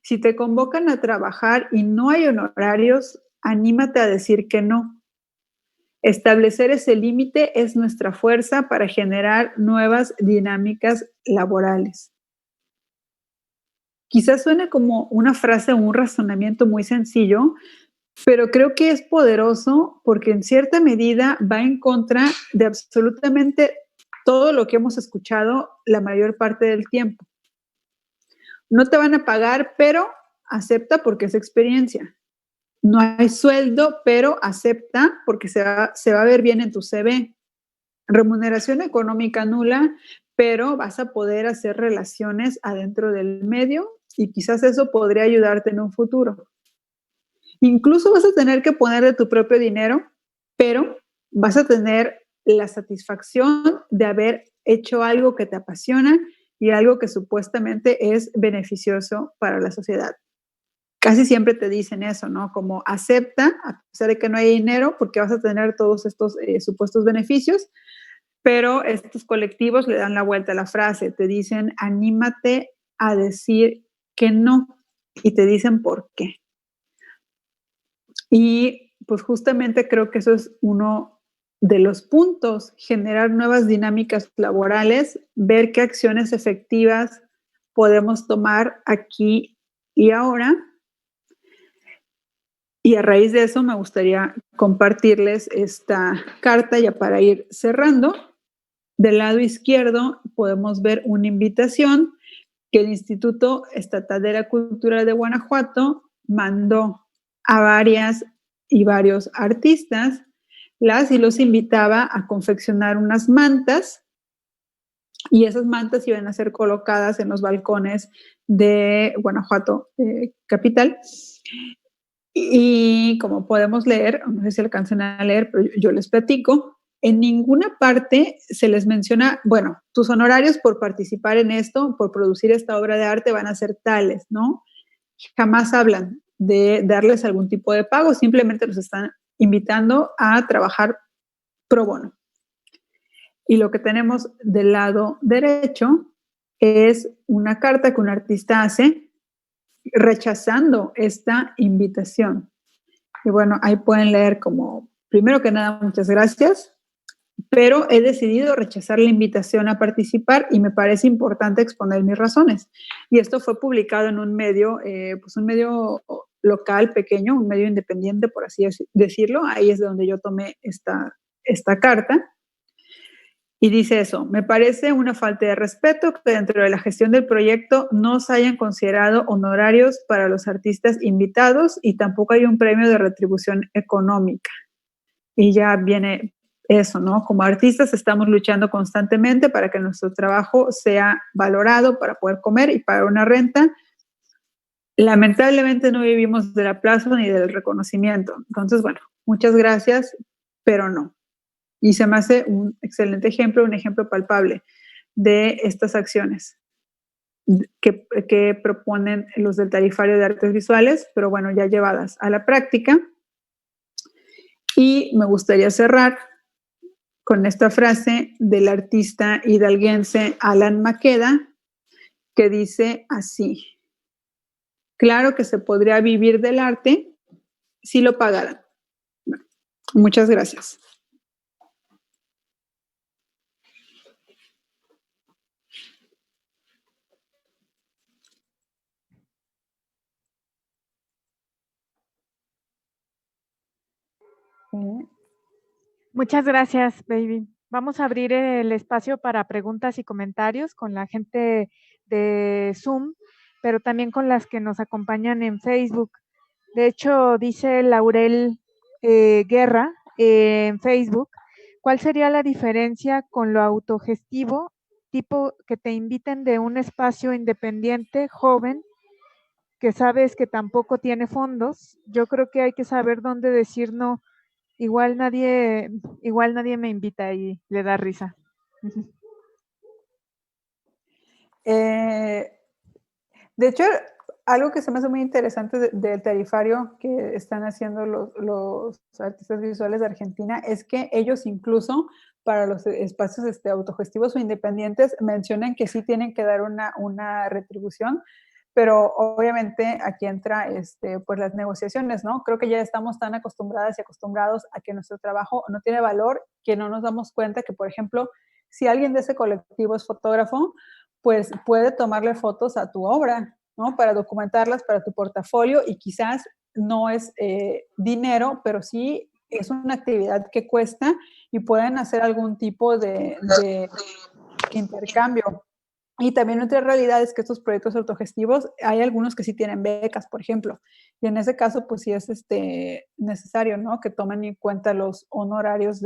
Si te convocan a trabajar y no hay honorarios, anímate a decir que no. Establecer ese límite es nuestra fuerza para generar nuevas dinámicas laborales. Quizás suene como una frase o un razonamiento muy sencillo, pero creo que es poderoso porque en cierta medida va en contra de absolutamente todo lo que hemos escuchado la mayor parte del tiempo. No te van a pagar, pero acepta porque es experiencia. No hay sueldo, pero acepta porque se va a ver bien en tu CV. Remuneración económica nula, pero vas a poder hacer relaciones adentro del medio y quizás eso podría ayudarte en un futuro. Incluso vas a tener que poner de tu propio dinero, pero vas a tener la satisfacción de haber hecho algo que te apasiona y algo que supuestamente es beneficioso para la sociedad. Casi siempre te dicen eso, ¿no? Como acepta, a pesar de que no hay dinero, porque vas a tener todos estos supuestos beneficios, pero estos colectivos le dan la vuelta a la frase, te dicen, anímate a decir que no, y te dicen por qué. Y pues justamente creo que eso es uno de los puntos, generar nuevas dinámicas laborales, ver qué acciones efectivas podemos tomar aquí y ahora. Y a raíz de eso me gustaría compartirles esta carta ya para ir cerrando. Del lado izquierdo podemos ver una invitación que el Instituto Estatal de la Cultura de Guanajuato mandó a varias y varios artistas, las y los invitaba a confeccionar unas mantas, y esas mantas iban a ser colocadas en los balcones de Guanajuato capital. Y como podemos leer, no sé si alcanzan a leer, pero yo les platico, en ninguna parte se les menciona, bueno, tus honorarios por participar en esto, por producir esta obra de arte van a ser tales, ¿no? Jamás hablan de darles algún tipo de pago, simplemente los están invitando a trabajar pro bono. Y lo que tenemos del lado derecho es una carta que un artista hace rechazando esta invitación. Y bueno, ahí pueden leer como, primero que nada, muchas gracias, pero he decidido rechazar la invitación a participar y me parece importante exponer mis razones. Y esto fue publicado en un medio, pues un medio local pequeño, un medio independiente, por así decirlo. Ahí es donde yo tomé esta carta. Y dice eso, me parece una falta de respeto que dentro de la gestión del proyecto no se hayan considerado honorarios para los artistas invitados y tampoco hay un premio de retribución económica. Y ya viene eso, ¿no? Como artistas estamos luchando constantemente para que nuestro trabajo sea valorado, para poder comer y pagar una renta. Lamentablemente no vivimos del aplauso ni del reconocimiento. Entonces, bueno, muchas gracias, pero no. Y se me hace un excelente ejemplo, un ejemplo palpable de estas acciones que proponen los del Tarifario de Artes Visuales, pero bueno, ya llevadas a la práctica. Y me gustaría cerrar con esta frase del artista hidalguense Alan Maqueda, que dice así: claro que se podría vivir del arte si lo pagaran. Bueno, muchas gracias. Muchas gracias, baby. Vamos a abrir el espacio para preguntas y comentarios con la gente de Zoom, pero también con las que nos acompañan en Facebook. De hecho, dice Laurel Guerra en Facebook, ¿cuál sería la diferencia con lo autogestivo, tipo que te inviten de un espacio independiente, joven, que sabes que tampoco tiene fondos? Yo creo que hay que saber dónde decir no. Igual nadie me invita y le da risa. De hecho, algo que se me hace muy interesante del tarifario que están haciendo los artistas visuales de Argentina es que ellos incluso para los espacios autogestivos o independientes mencionan que sí tienen que dar una retribución, pero obviamente aquí entra pues las negociaciones, ¿no? Creo que ya estamos tan acostumbradas y acostumbrados a que nuestro trabajo no tiene valor, que no nos damos cuenta que, por ejemplo, si alguien de ese colectivo es fotógrafo, pues puede tomarle fotos a tu obra, ¿no? Para documentarlas para tu portafolio, y quizás no es dinero, pero sí es una actividad que cuesta y pueden hacer algún tipo de intercambio. Y también otra realidad es que estos proyectos autogestivos, hay algunos que sí tienen becas, por ejemplo, y en ese caso, pues sí es necesario, ¿no? Que tomen en cuenta los honorarios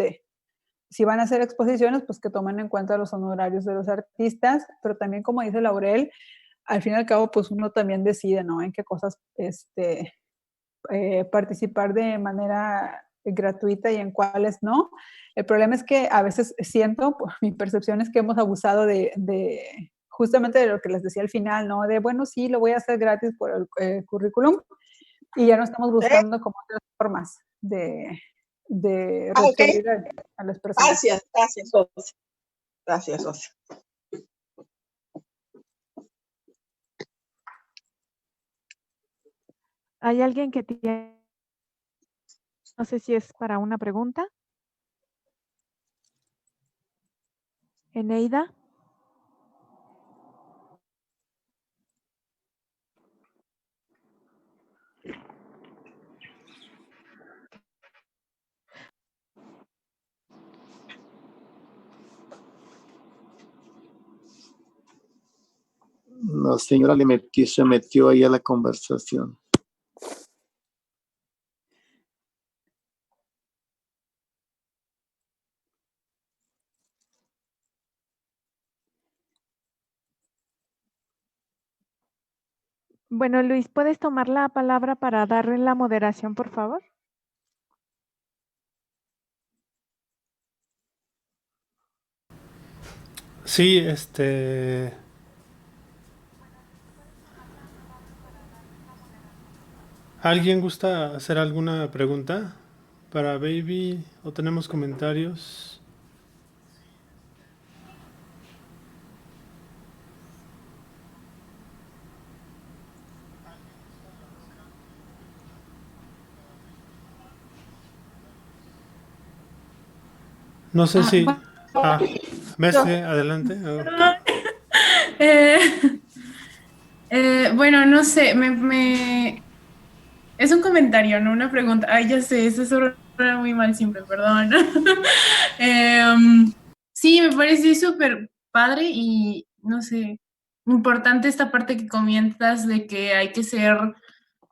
si van a hacer exposiciones, pues que tomen en cuenta los honorarios de los artistas, pero también, como dice Laurel, al fin y al cabo, pues uno también decide, ¿no? En qué cosas participar de manera gratuita y en cuáles no. El problema es que a veces siento, por mi percepción es que hemos abusado de justamente de lo que les decía al final, ¿no? De, bueno, sí, lo voy a hacer gratis por el currículum y ya no estamos buscando como otras formas de retribuir a las personas. Gracias, José. Gracias, José. ¿Hay alguien que tiene, no sé si es para una pregunta? Eneida. La señora se metió ahí a la conversación. Bueno, Luis, ¿puedes tomar la palabra para darle la moderación, por favor? Sí, ¿alguien gusta hacer alguna pregunta para Baby o tenemos comentarios? No sé si... Mestre, adelante. Perdón. Eh, bueno, no sé, es un comentario, no una pregunta. Ay, ya sé, eso suena muy mal siempre, perdón. Sí, me parece súper padre y, no sé, importante esta parte que comentas de que hay que ser,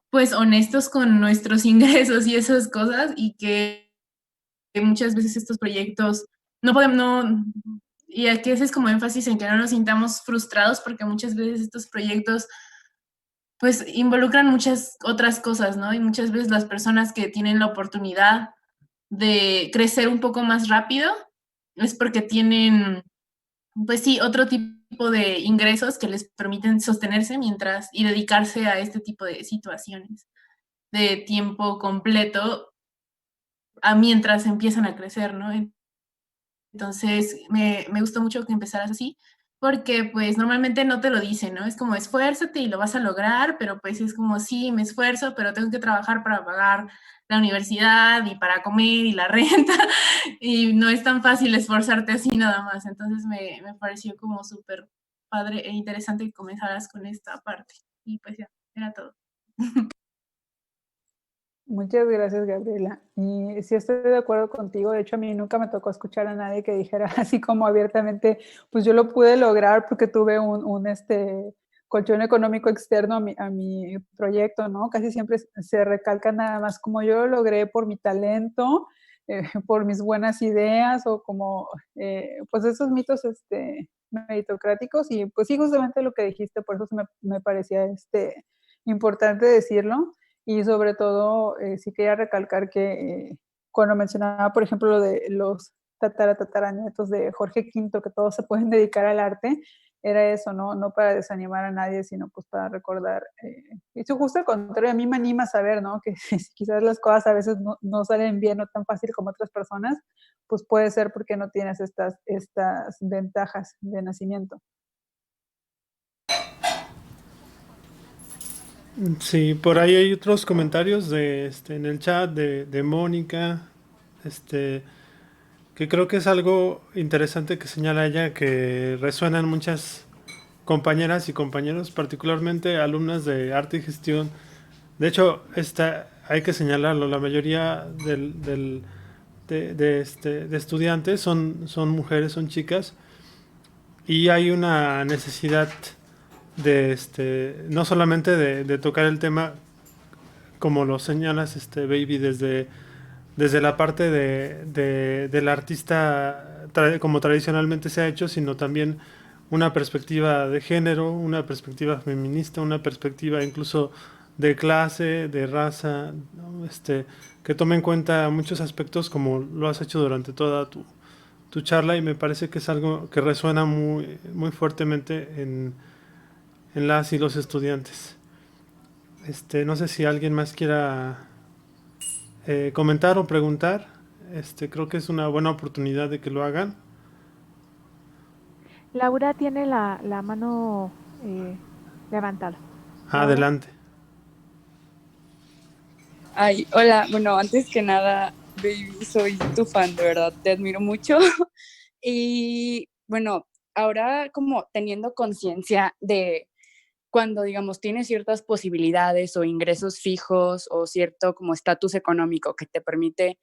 pues, honestos con nuestros ingresos y esas cosas y que muchas veces estos proyectos no podemos, no, y aquí haces como énfasis en que no nos sintamos frustrados porque muchas veces estos proyectos pues involucran muchas otras cosas, ¿no? Y muchas veces las personas que tienen la oportunidad de crecer un poco más rápido es porque tienen, pues sí, otro tipo de ingresos que les permiten sostenerse mientras y dedicarse a este tipo de situaciones de tiempo completo a mientras empiezan a crecer, ¿no? Entonces, me gustó mucho que empezaras así, porque pues normalmente no te lo dicen, ¿no? Es como esfuérzate y lo vas a lograr, pero pues es como sí, me esfuerzo, pero tengo que trabajar para pagar la universidad y para comer y la renta, y no es tan fácil esforzarte así nada más. Entonces me pareció como súper padre e interesante que comenzaras con esta parte. Y pues ya, era todo. Muchas gracias, Gabriela. Y sí estoy de acuerdo contigo. De hecho, a mí nunca me tocó escuchar a nadie que dijera así como abiertamente, pues yo lo pude lograr porque tuve un colchón económico externo a mi proyecto, ¿no? Casi siempre se recalca nada más como yo lo logré por mi talento, por mis buenas ideas o como, pues esos mitos meritocráticos. Y pues sí, justamente lo que dijiste, por eso me parecía importante decirlo. Y sobre todo, sí quería recalcar que cuando mencionaba, por ejemplo, lo de los tataranietos de Jorge Quinto, que todos se pueden dedicar al arte, era eso, ¿no? No para desanimar a nadie, sino pues para recordar. Y eso justo al contrario, a mí me anima a saber, ¿no? Que si quizás las cosas a veces no salen bien o tan fácil como otras personas, pues puede ser porque no tienes estas ventajas de nacimiento. Sí, por ahí hay otros comentarios en el chat de Mónica, que creo que es algo interesante que señala ella, que resuenan muchas compañeras y compañeros, particularmente alumnas de arte y gestión. De hecho, hay que señalarlo, la mayoría de estudiantes son mujeres, son chicas, y hay una necesidad no solamente de tocar el tema, como lo señalas, Baby, desde la parte del artista como tradicionalmente se ha hecho, sino también una perspectiva de género, una perspectiva feminista, una perspectiva incluso de clase, de raza, ¿no? Que tome en cuenta muchos aspectos como lo has hecho durante toda tu charla y me parece que es algo que resuena muy, muy fuertemente en las y los estudiantes. No sé si alguien más quiera comentar o preguntar. Creo que es una buena oportunidad de que lo hagan. Laura tiene la mano levantada. Laura. Adelante. Ay, hola, bueno, antes que nada, baby, soy tu fan, de verdad, te admiro mucho. Y bueno, ahora como teniendo conciencia de cuando, digamos, tienes ciertas posibilidades o ingresos fijos o cierto como estatus económico que te permite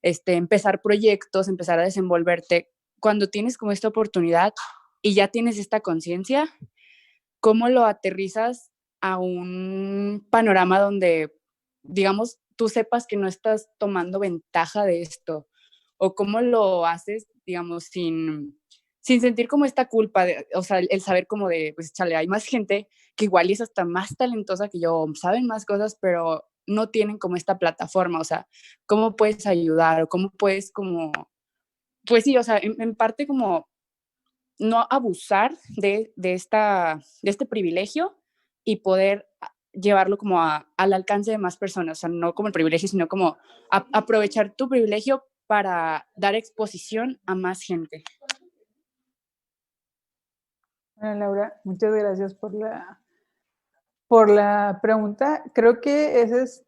empezar proyectos, empezar a desenvolverte, cuando tienes como esta oportunidad y ya tienes esta conciencia, ¿cómo lo aterrizas a un panorama donde, digamos, tú sepas que no estás tomando ventaja de esto? ¿O cómo lo haces, digamos, sin sentir como esta culpa, o sea, el saber como de, pues, chale, hay más gente que igual es hasta más talentosa que yo, saben más cosas, pero no tienen como esta plataforma, o sea, ¿cómo puedes ayudar o cómo puedes como, pues sí, o sea, en parte como no abusar de este privilegio y poder llevarlo como al alcance de más personas, o sea, no como el privilegio, sino como aprovechar tu privilegio para dar exposición a más gente? Bueno, Laura, muchas gracias por la pregunta. Creo que es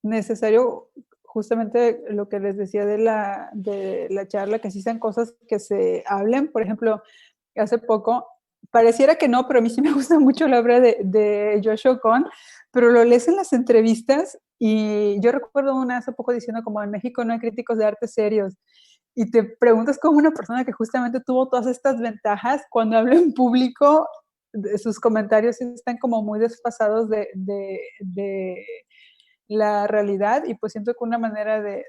necesario justamente lo que les decía de la charla, que sí sean cosas que se hablen. Por ejemplo, hace poco, pareciera que no, pero a mí sí me gusta mucho la obra de Joshua Cohn, pero lo lees en las entrevistas y yo recuerdo una hace poco diciendo como en México no hay críticos de arte serios. Y te preguntas cómo una persona que justamente tuvo todas estas ventajas, cuando habla en público, sus comentarios están como muy desfasados de la realidad, y pues siento que una manera de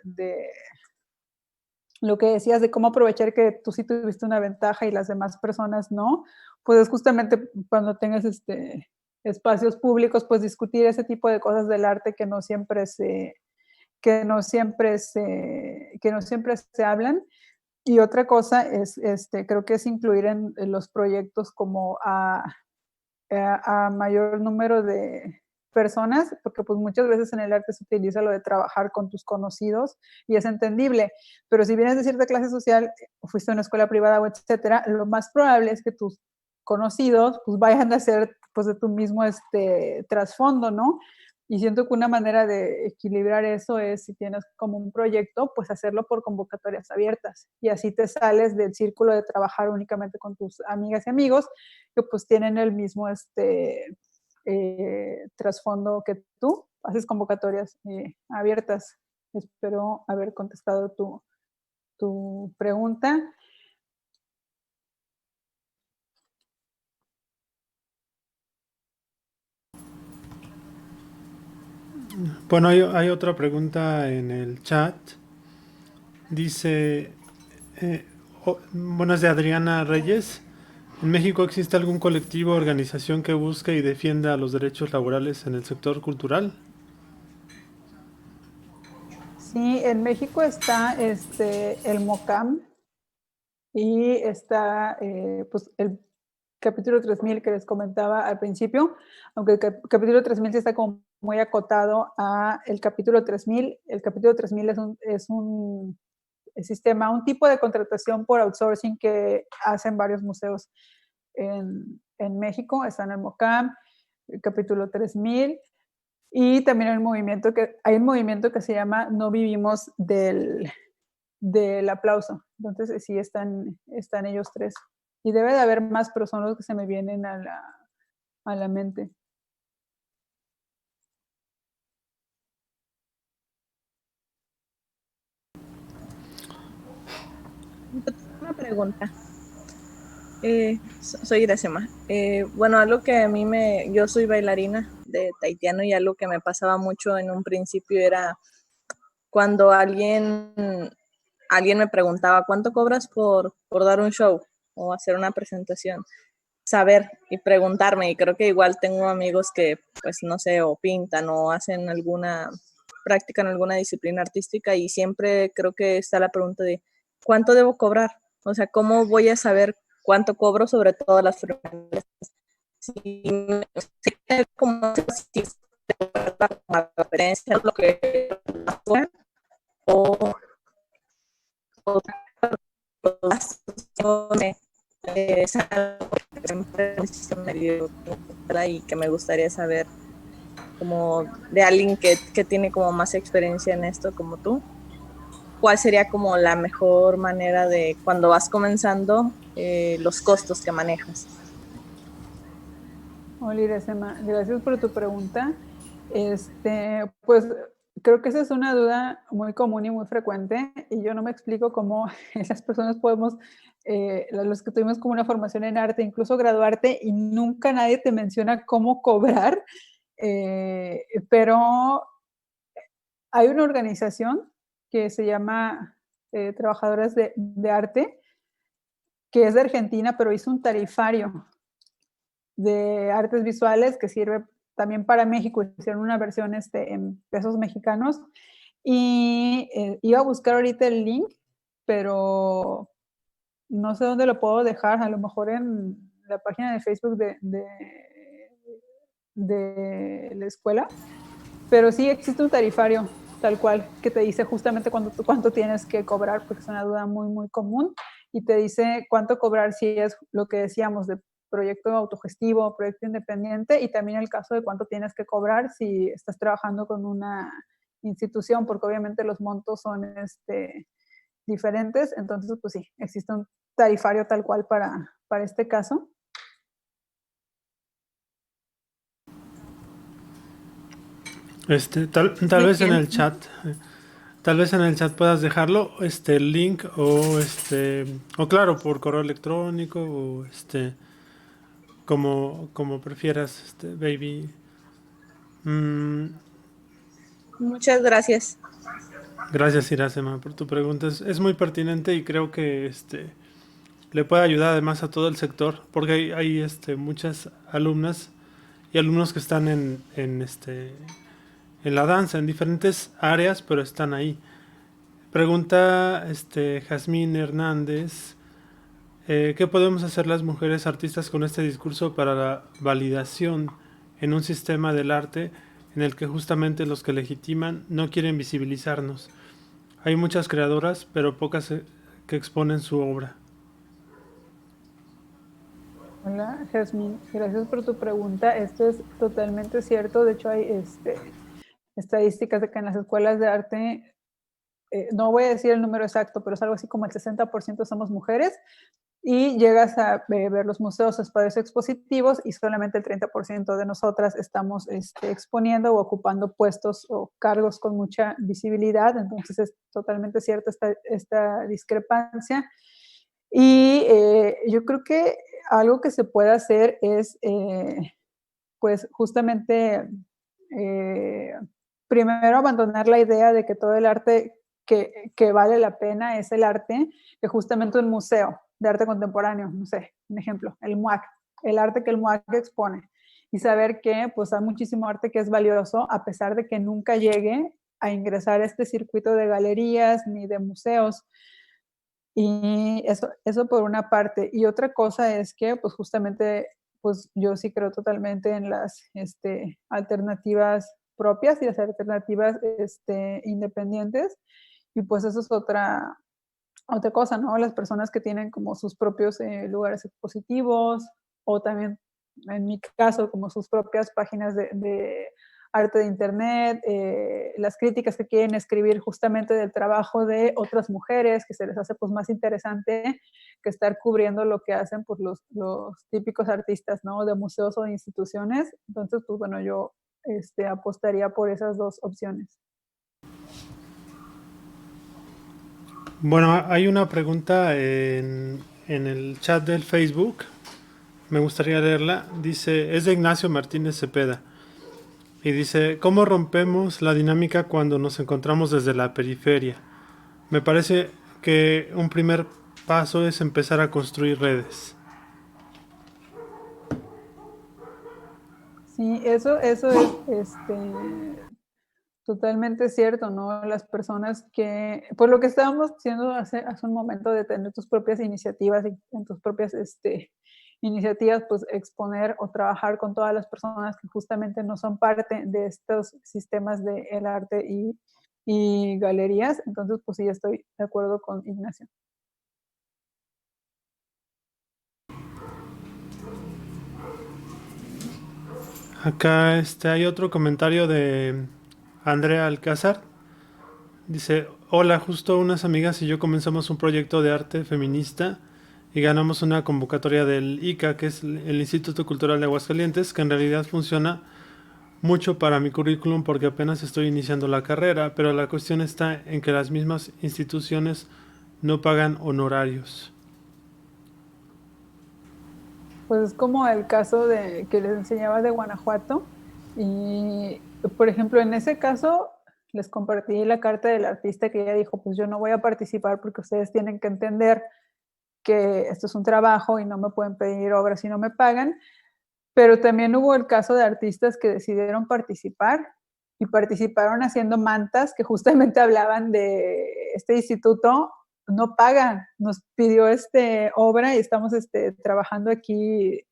lo que decías de cómo aprovechar que tú sí tuviste una ventaja y las demás personas no, pues es justamente cuando tengas espacios públicos, pues discutir ese tipo de cosas del arte que no siempre se hablan. Y otra cosa es, creo que es incluir en los proyectos como a mayor número de personas, porque pues muchas veces en el arte se utiliza lo de trabajar con tus conocidos y es entendible, pero si vienes de cierta clase social, o fuiste a una escuela privada o etcétera, lo más probable es que tus conocidos pues vayan a ser pues de tu mismo trasfondo, ¿no? Y siento que una manera de equilibrar eso es, si tienes como un proyecto, pues hacerlo por convocatorias abiertas. Y así te sales del círculo de trabajar únicamente con tus amigas y amigos, que pues tienen el mismo trasfondo que tú. Haces convocatorias abiertas. Espero haber contestado tu pregunta. Bueno, hay otra pregunta en el chat. Dice, bueno, es de Adriana Reyes. ¿En México existe algún colectivo o organización que busque y defienda los derechos laborales en el sector cultural? Sí, en México está el MOCAM y está pues el capítulo 3000 que les comentaba al principio, aunque el capítulo 3000 sí está como muy acotado a el capítulo 3000. El capítulo 3000 es un sistema, un tipo de contratación por outsourcing que hacen varios museos en México. Está en el MOCAM, el capítulo 3000, y también hay un movimiento que se llama No Vivimos del Aplauso. Entonces sí están ellos tres. Y debe de haber más, pero son los que se me vienen a la mente. Una pregunta. Soy Iracema. Bueno, algo que a mí yo soy bailarina de tahitiano, y algo que me pasaba mucho en un principio era cuando alguien me preguntaba, ¿cuánto cobras por dar un show o hacer una presentación? Saber y preguntarme, y creo que igual tengo amigos que, pues, no sé, o pintan o practican alguna disciplina artística, y siempre creo que está la pregunta de ¿cuánto debo cobrar? O sea, ¿cómo voy a saber cuánto cobro sobre todas las frecuencias? Si como si la referencia lo que o es algo y que me gustaría saber como de alguien que tiene como más experiencia en esto como tú. ¿Cuál sería como la mejor manera de cuando vas comenzando los costos que manejas? Hola, Iresema, gracias por tu pregunta. Pues creo que esa es una duda muy común y muy frecuente y yo no me explico cómo las personas podemos, los que tuvimos como una formación en arte, incluso graduarte y nunca nadie te menciona cómo cobrar, pero hay una organización que se llama Trabajadoras de Arte, que es de Argentina, pero hizo un tarifario de artes visuales que sirve también para México. Hicieron una versión en pesos mexicanos y iba a buscar ahorita el link, pero no sé dónde lo puedo dejar, a lo mejor en la página de Facebook de la escuela, pero sí existe un tarifario tal cual que te dice justamente cuánto tienes que cobrar, porque es una duda muy, muy común, y te dice cuánto cobrar si es lo que decíamos de proyecto autogestivo, proyecto independiente, y también el caso de cuánto tienes que cobrar si estás trabajando con una institución, porque obviamente los montos son diferentes. Entonces, pues sí, existe un tarifario tal cual para este caso. Tal vez en el chat, tal vez en el chat puedas dejarlo, el link o claro, por correo electrónico o como prefieras, baby. Muchas gracias. Gracias, Irasema, por tu pregunta. Es muy pertinente y creo que le puede ayudar además a todo el sector, porque hay muchas alumnas y alumnos que están en la danza, en diferentes áreas, pero están ahí. Pregunta Jazmín Hernández, ¿qué podemos hacer las mujeres artistas con este discurso para la validación en un sistema del arte en el que justamente los que legitiman no quieren visibilizarnos? Hay muchas creadoras, pero pocas que exponen su obra. Hola, Jazmín, gracias por tu pregunta. Esto es totalmente cierto. De hecho, hay estadísticas de que en las escuelas de arte, no voy a decir el número exacto, pero es algo así como el 60% somos mujeres, y llegas a ver los museos, espacios expositivos, y solamente el 30% de nosotras estamos exponiendo o ocupando puestos o cargos con mucha visibilidad. Entonces es totalmente cierta esta discrepancia. Y yo creo que algo que se puede hacer es, pues justamente, primero abandonar la idea de que todo el arte que vale la pena es el arte que justamente un museo de arte contemporáneo, no sé, un ejemplo, el MUAC, el arte que el MUAC expone, y saber que pues hay muchísimo arte que es valioso a pesar de que nunca llegue a ingresar a este circuito de galerías ni de museos. Y eso por una parte. Y otra cosa es que, pues justamente, pues yo sí creo totalmente en las alternativas propias y las alternativas independientes. Y pues eso es otra cosa, ¿no? Las personas que tienen como sus propios lugares expositivos, o también, en mi caso, como sus propias páginas de arte de internet, las críticas que quieren escribir justamente del trabajo de otras mujeres, que se les hace pues más interesante que estar cubriendo lo que hacen pues los típicos artistas, ¿no? De museos o de instituciones. Entonces, pues bueno, yo apostaría por esas dos opciones. Bueno, hay una pregunta en el chat del Facebook. Me gustaría leerla. Dice, es de Ignacio Martínez Cepeda. Y dice, ¿cómo rompemos la dinámica cuando nos encontramos desde la periferia? Me parece que un primer paso es empezar a construir redes. Sí, eso es Totalmente cierto, ¿no? Las personas que, por lo que estábamos diciendo hace un momento, de tener tus propias iniciativas y en tus propias iniciativas, pues exponer o trabajar con todas las personas que justamente no son parte de estos sistemas del arte y galerías. Entonces, pues sí, estoy de acuerdo con Ignacio. Acá hay otro comentario de Andrea Alcázar. Dice, hola, justo unas amigas y yo comenzamos un proyecto de arte feminista y ganamos una convocatoria del ICA, que es el Instituto Cultural de Aguascalientes, que en realidad funciona mucho para mi currículum porque apenas estoy iniciando la carrera, pero la cuestión está en que las mismas instituciones no pagan honorarios. Pues es como el caso de que les enseñaba de Guanajuato. Y, por ejemplo, en ese caso, les compartí la carta del artista que ella dijo, pues yo no voy a participar porque ustedes tienen que entender que esto es un trabajo y no me pueden pedir obras si no me pagan. Pero también hubo el caso de artistas que decidieron participar y participaron haciendo mantas que justamente hablaban de este instituto. No pagan, nos pidió obra y estamos trabajando aquí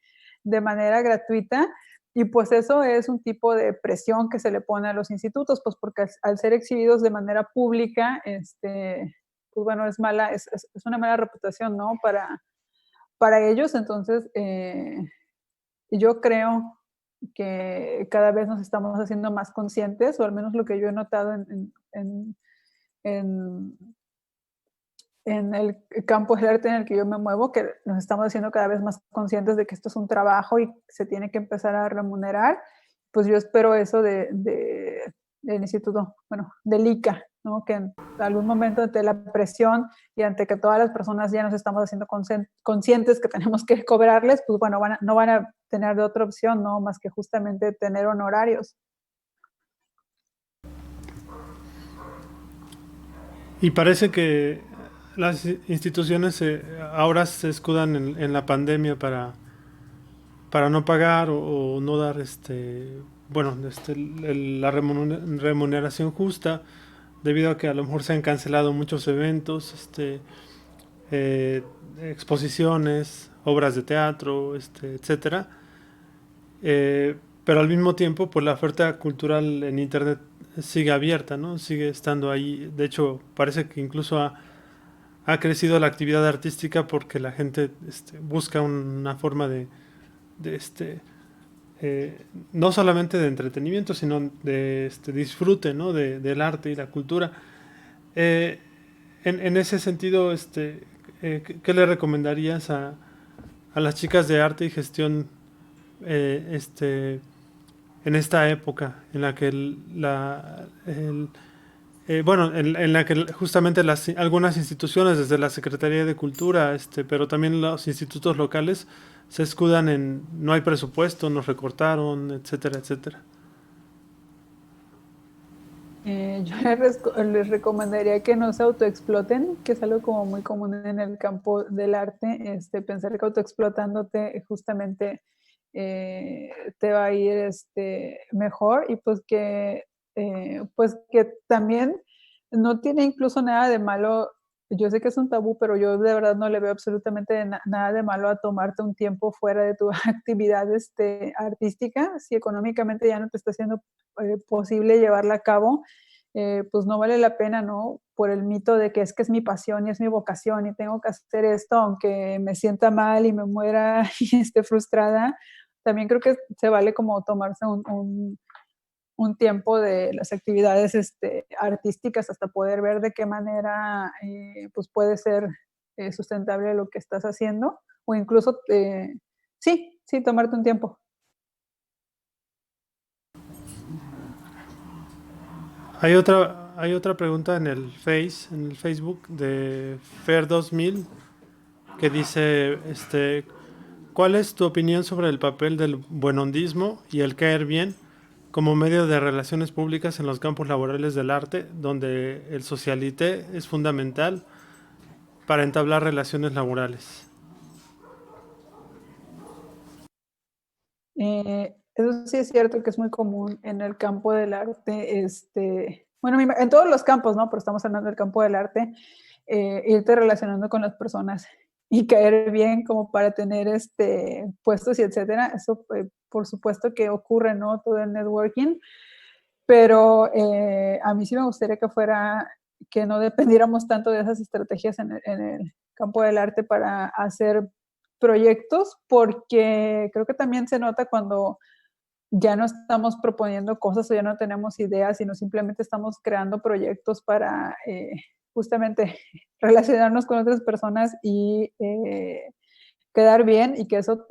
de manera gratuita. Y pues eso es un tipo de presión que se le pone a los institutos, pues porque al ser exhibidos de manera pública, pues bueno, es una mala reputación, ¿no? Para ellos. Entonces, yo creo que cada vez nos estamos haciendo más conscientes, o al menos lo que yo he notado en el campo del arte en el que yo me muevo, que nos estamos haciendo cada vez más conscientes de que esto es un trabajo y se tiene que empezar a remunerar. Pues yo espero eso del instituto, bueno, del ICA, ¿no? Que en algún momento, ante la presión y ante que todas las personas ya nos estamos haciendo conscientes que tenemos que cobrarles, pues bueno, no van a tener de otra opción, ¿no? Más que justamente tener honorarios. Y parece que las instituciones ahora se escudan en la pandemia para no pagar o no dar la remuneración justa, debido a que a lo mejor se han cancelado muchos eventos, exposiciones, obras de teatro, etcétera. Pero al mismo tiempo, pues la oferta cultural en internet sigue abierta, ¿no? Sigue estando ahí. De hecho, parece que incluso ha crecido la actividad artística porque la gente busca una forma de no solamente de entretenimiento, sino de disfrute, ¿no? Del arte y la cultura. Eh, en ese sentido, ¿qué le recomendarías a las chicas de arte y gestión en esta época en la que en la que justamente algunas instituciones, desde la Secretaría de Cultura, pero también los institutos locales, se escudan en no hay presupuesto, nos recortaron, etcétera, etcétera? Yo les recomendaría que no se autoexploten, que es algo como muy común en el campo del arte, pensar que autoexplotándote justamente te va a ir mejor, y pues que también no tiene incluso nada de malo. Yo sé que es un tabú, pero yo de verdad no le veo absolutamente nada de malo a tomarte un tiempo fuera de tu actividad artística. Si económicamente ya no te está siendo posible llevarla a cabo, pues no vale la pena, ¿no? Por el mito de que es mi pasión y es mi vocación y tengo que hacer esto aunque me sienta mal y me muera y esté frustrada. También creo que se vale como tomarse un tiempo de las actividades artísticas hasta poder ver de qué manera pues puede ser sustentable lo que estás haciendo, o incluso sí, tomarte un tiempo. Hay otra pregunta en el Facebook de Fer2000, que dice, ¿cuál es tu opinión sobre el papel del buenondismo y el caer bien como medio de relaciones públicas en los campos laborales del arte, donde el socialité es fundamental para entablar relaciones laborales? Eso sí es cierto que es muy común en el campo del arte, bueno, en todos los campos, ¿no? Pero estamos hablando del campo del arte, irte relacionando con las personas y caer bien como para tener puestos y etcétera. Eso, por supuesto que ocurre, ¿no? Todo el networking, pero a mí sí me gustaría que no dependiéramos tanto de esas estrategias en el campo del arte para hacer proyectos, porque creo que también se nota cuando ya no estamos proponiendo cosas o ya no tenemos ideas, sino simplemente estamos creando proyectos para justamente relacionarnos con otras personas y quedar bien, y que eso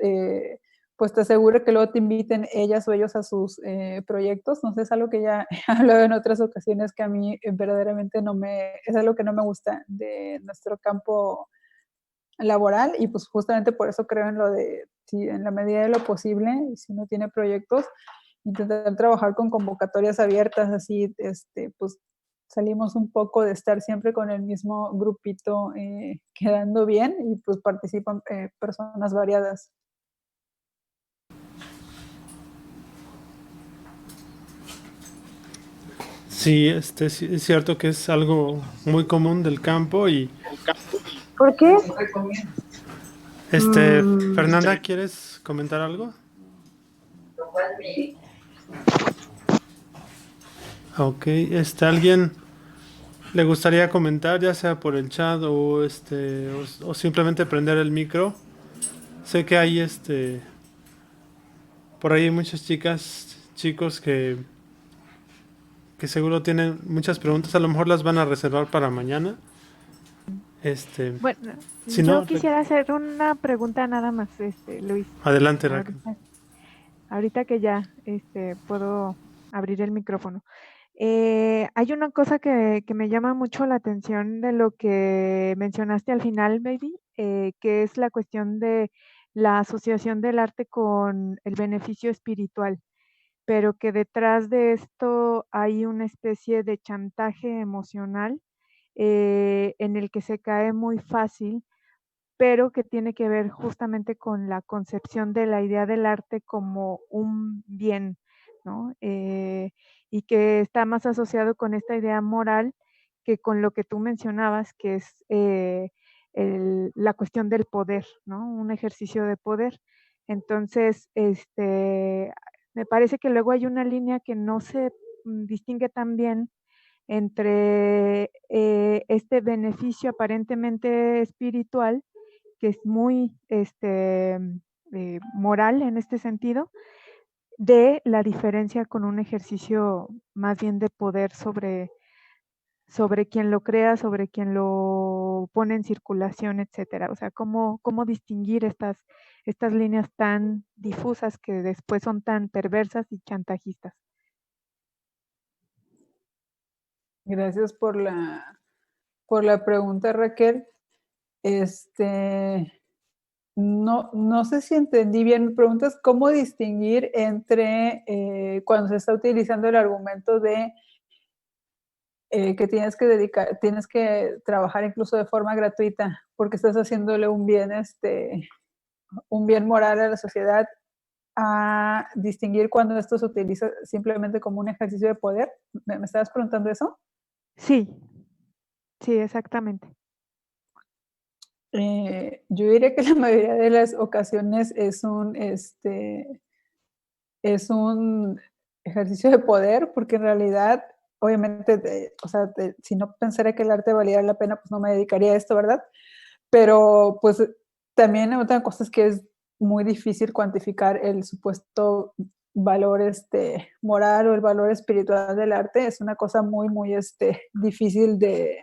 pues te asegure que luego te inviten ellas o ellos a sus proyectos. No sé, es algo que ya he hablado en otras ocasiones, que a mí verdaderamente es algo que no me gusta de nuestro campo laboral, y pues justamente por eso creo en lo de, si en la medida de lo posible, si uno tiene proyectos, intentar trabajar con convocatorias abiertas, así, pues salimos un poco de estar siempre con el mismo grupito quedando bien, y pues participan personas variadas. Sí, sí, es cierto que es algo muy común del campo y ¿Por qué? Fernanda, ¿quieres comentar algo? Ok, ¿alguien le gustaría comentar, ya sea por el chat o simplemente prender el micro? Sé que hay por ahí hay muchas chicas, chicos que seguro tienen muchas preguntas, a lo mejor las van a reservar para mañana. Bueno, Si yo no, quisiera hacer una pregunta nada más, Luis. adelante, Raquel. Ahorita que ya puedo abrir el micrófono. Hay una cosa que me llama mucho la atención de lo que mencionaste al final, baby, que es la cuestión de la asociación del arte con el beneficio espiritual, pero que detrás de esto hay una especie de chantaje emocional en el que se cae muy fácil, pero que tiene que ver justamente con la concepción de la idea del arte como un bien, ¿no? Y que está más asociado con esta idea moral que con lo que tú mencionabas, que es la cuestión del poder, ¿no? Un ejercicio de poder. Entonces, me parece que luego hay una línea que no se distingue tan bien entre este beneficio aparentemente espiritual, que es muy moral en este sentido, de la diferencia con un ejercicio más bien de poder sobre quien lo crea, sobre quien lo pone en circulación, etcétera. O sea, cómo distinguir estas líneas tan difusas que después son tan perversas y chantajistas. Gracias por la pregunta, Raquel. No sé si entendí bien. Me preguntas cómo distinguir entre cuando se está utilizando el argumento de que tienes que trabajar incluso de forma gratuita porque estás haciéndole un bien moral a la sociedad, a distinguir cuando esto se utiliza simplemente como un ejercicio de poder. ¿Me estabas preguntando eso? Sí, sí, exactamente. Yo diría que la mayoría de las ocasiones es un ejercicio de poder, porque en realidad, obviamente, o sea, si no pensara que el arte valiera la pena, pues no me dedicaría a esto, ¿verdad? Pero pues también otra cosa es que es muy difícil cuantificar el supuesto valor moral o el valor espiritual del arte. Es una cosa muy, muy difícil de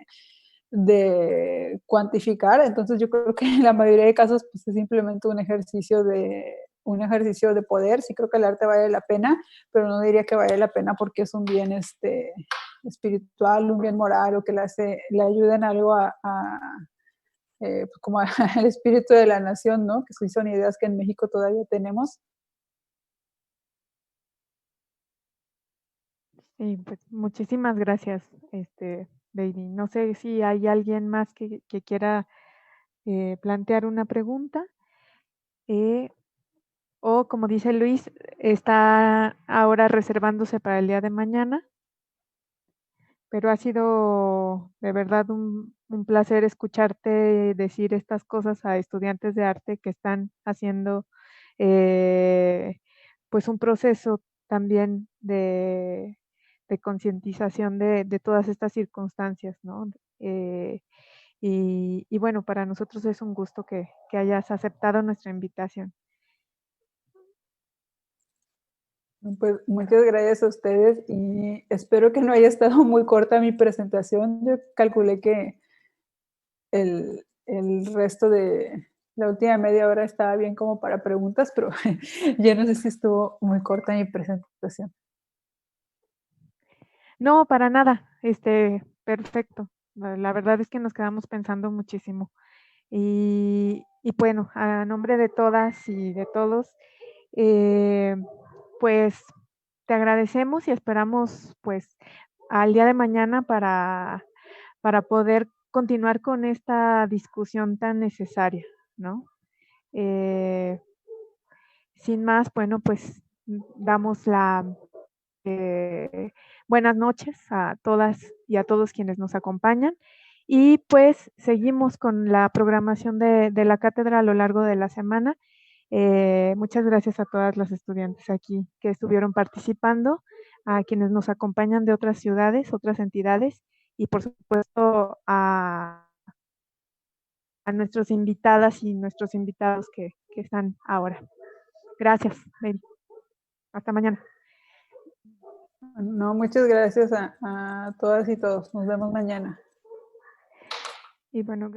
cuantificar. Entonces yo creo que en la mayoría de casos pues es simplemente un ejercicio de poder. Sí creo que el arte vale la pena, pero no diría que vale la pena porque es un bien espiritual, un bien moral, o que le ayuda en algo como al espíritu de la nación, ¿no? Que sí son ideas que en México todavía tenemos. Sí, pues muchísimas gracias, baby. No sé si hay alguien más que quiera plantear una pregunta o como dice Luis, está ahora reservándose para el día de mañana. Pero ha sido de verdad un placer escucharte decir estas cosas a estudiantes de arte que están haciendo pues un proceso también de concientización de todas estas circunstancias, ¿no? Y bueno, para nosotros es un gusto que hayas aceptado nuestra invitación. Pues muchas gracias a ustedes y espero que no haya estado muy corta mi presentación. Yo calculé que el resto de la última media hora estaba bien como para preguntas, pero ya no sé si estuvo muy corta mi presentación. No, para nada, perfecto. La verdad es que nos quedamos pensando muchísimo. Y bueno, a nombre de todas y de todos, pues te agradecemos y esperamos pues al día de mañana para poder continuar con esta discusión tan necesaria, ¿no? Sin más, bueno, pues damos la buenas noches a todas y a todos quienes nos acompañan. Y pues seguimos con la programación de la cátedra a lo largo de la semana. Muchas gracias a todas las estudiantes aquí que estuvieron participando, a quienes nos acompañan de otras ciudades, otras entidades y por supuesto a nuestras invitadas y nuestros invitados que están ahora. Gracias, Mary. Hasta mañana. No, muchas gracias a todas y todos. Nos vemos mañana. Y bueno,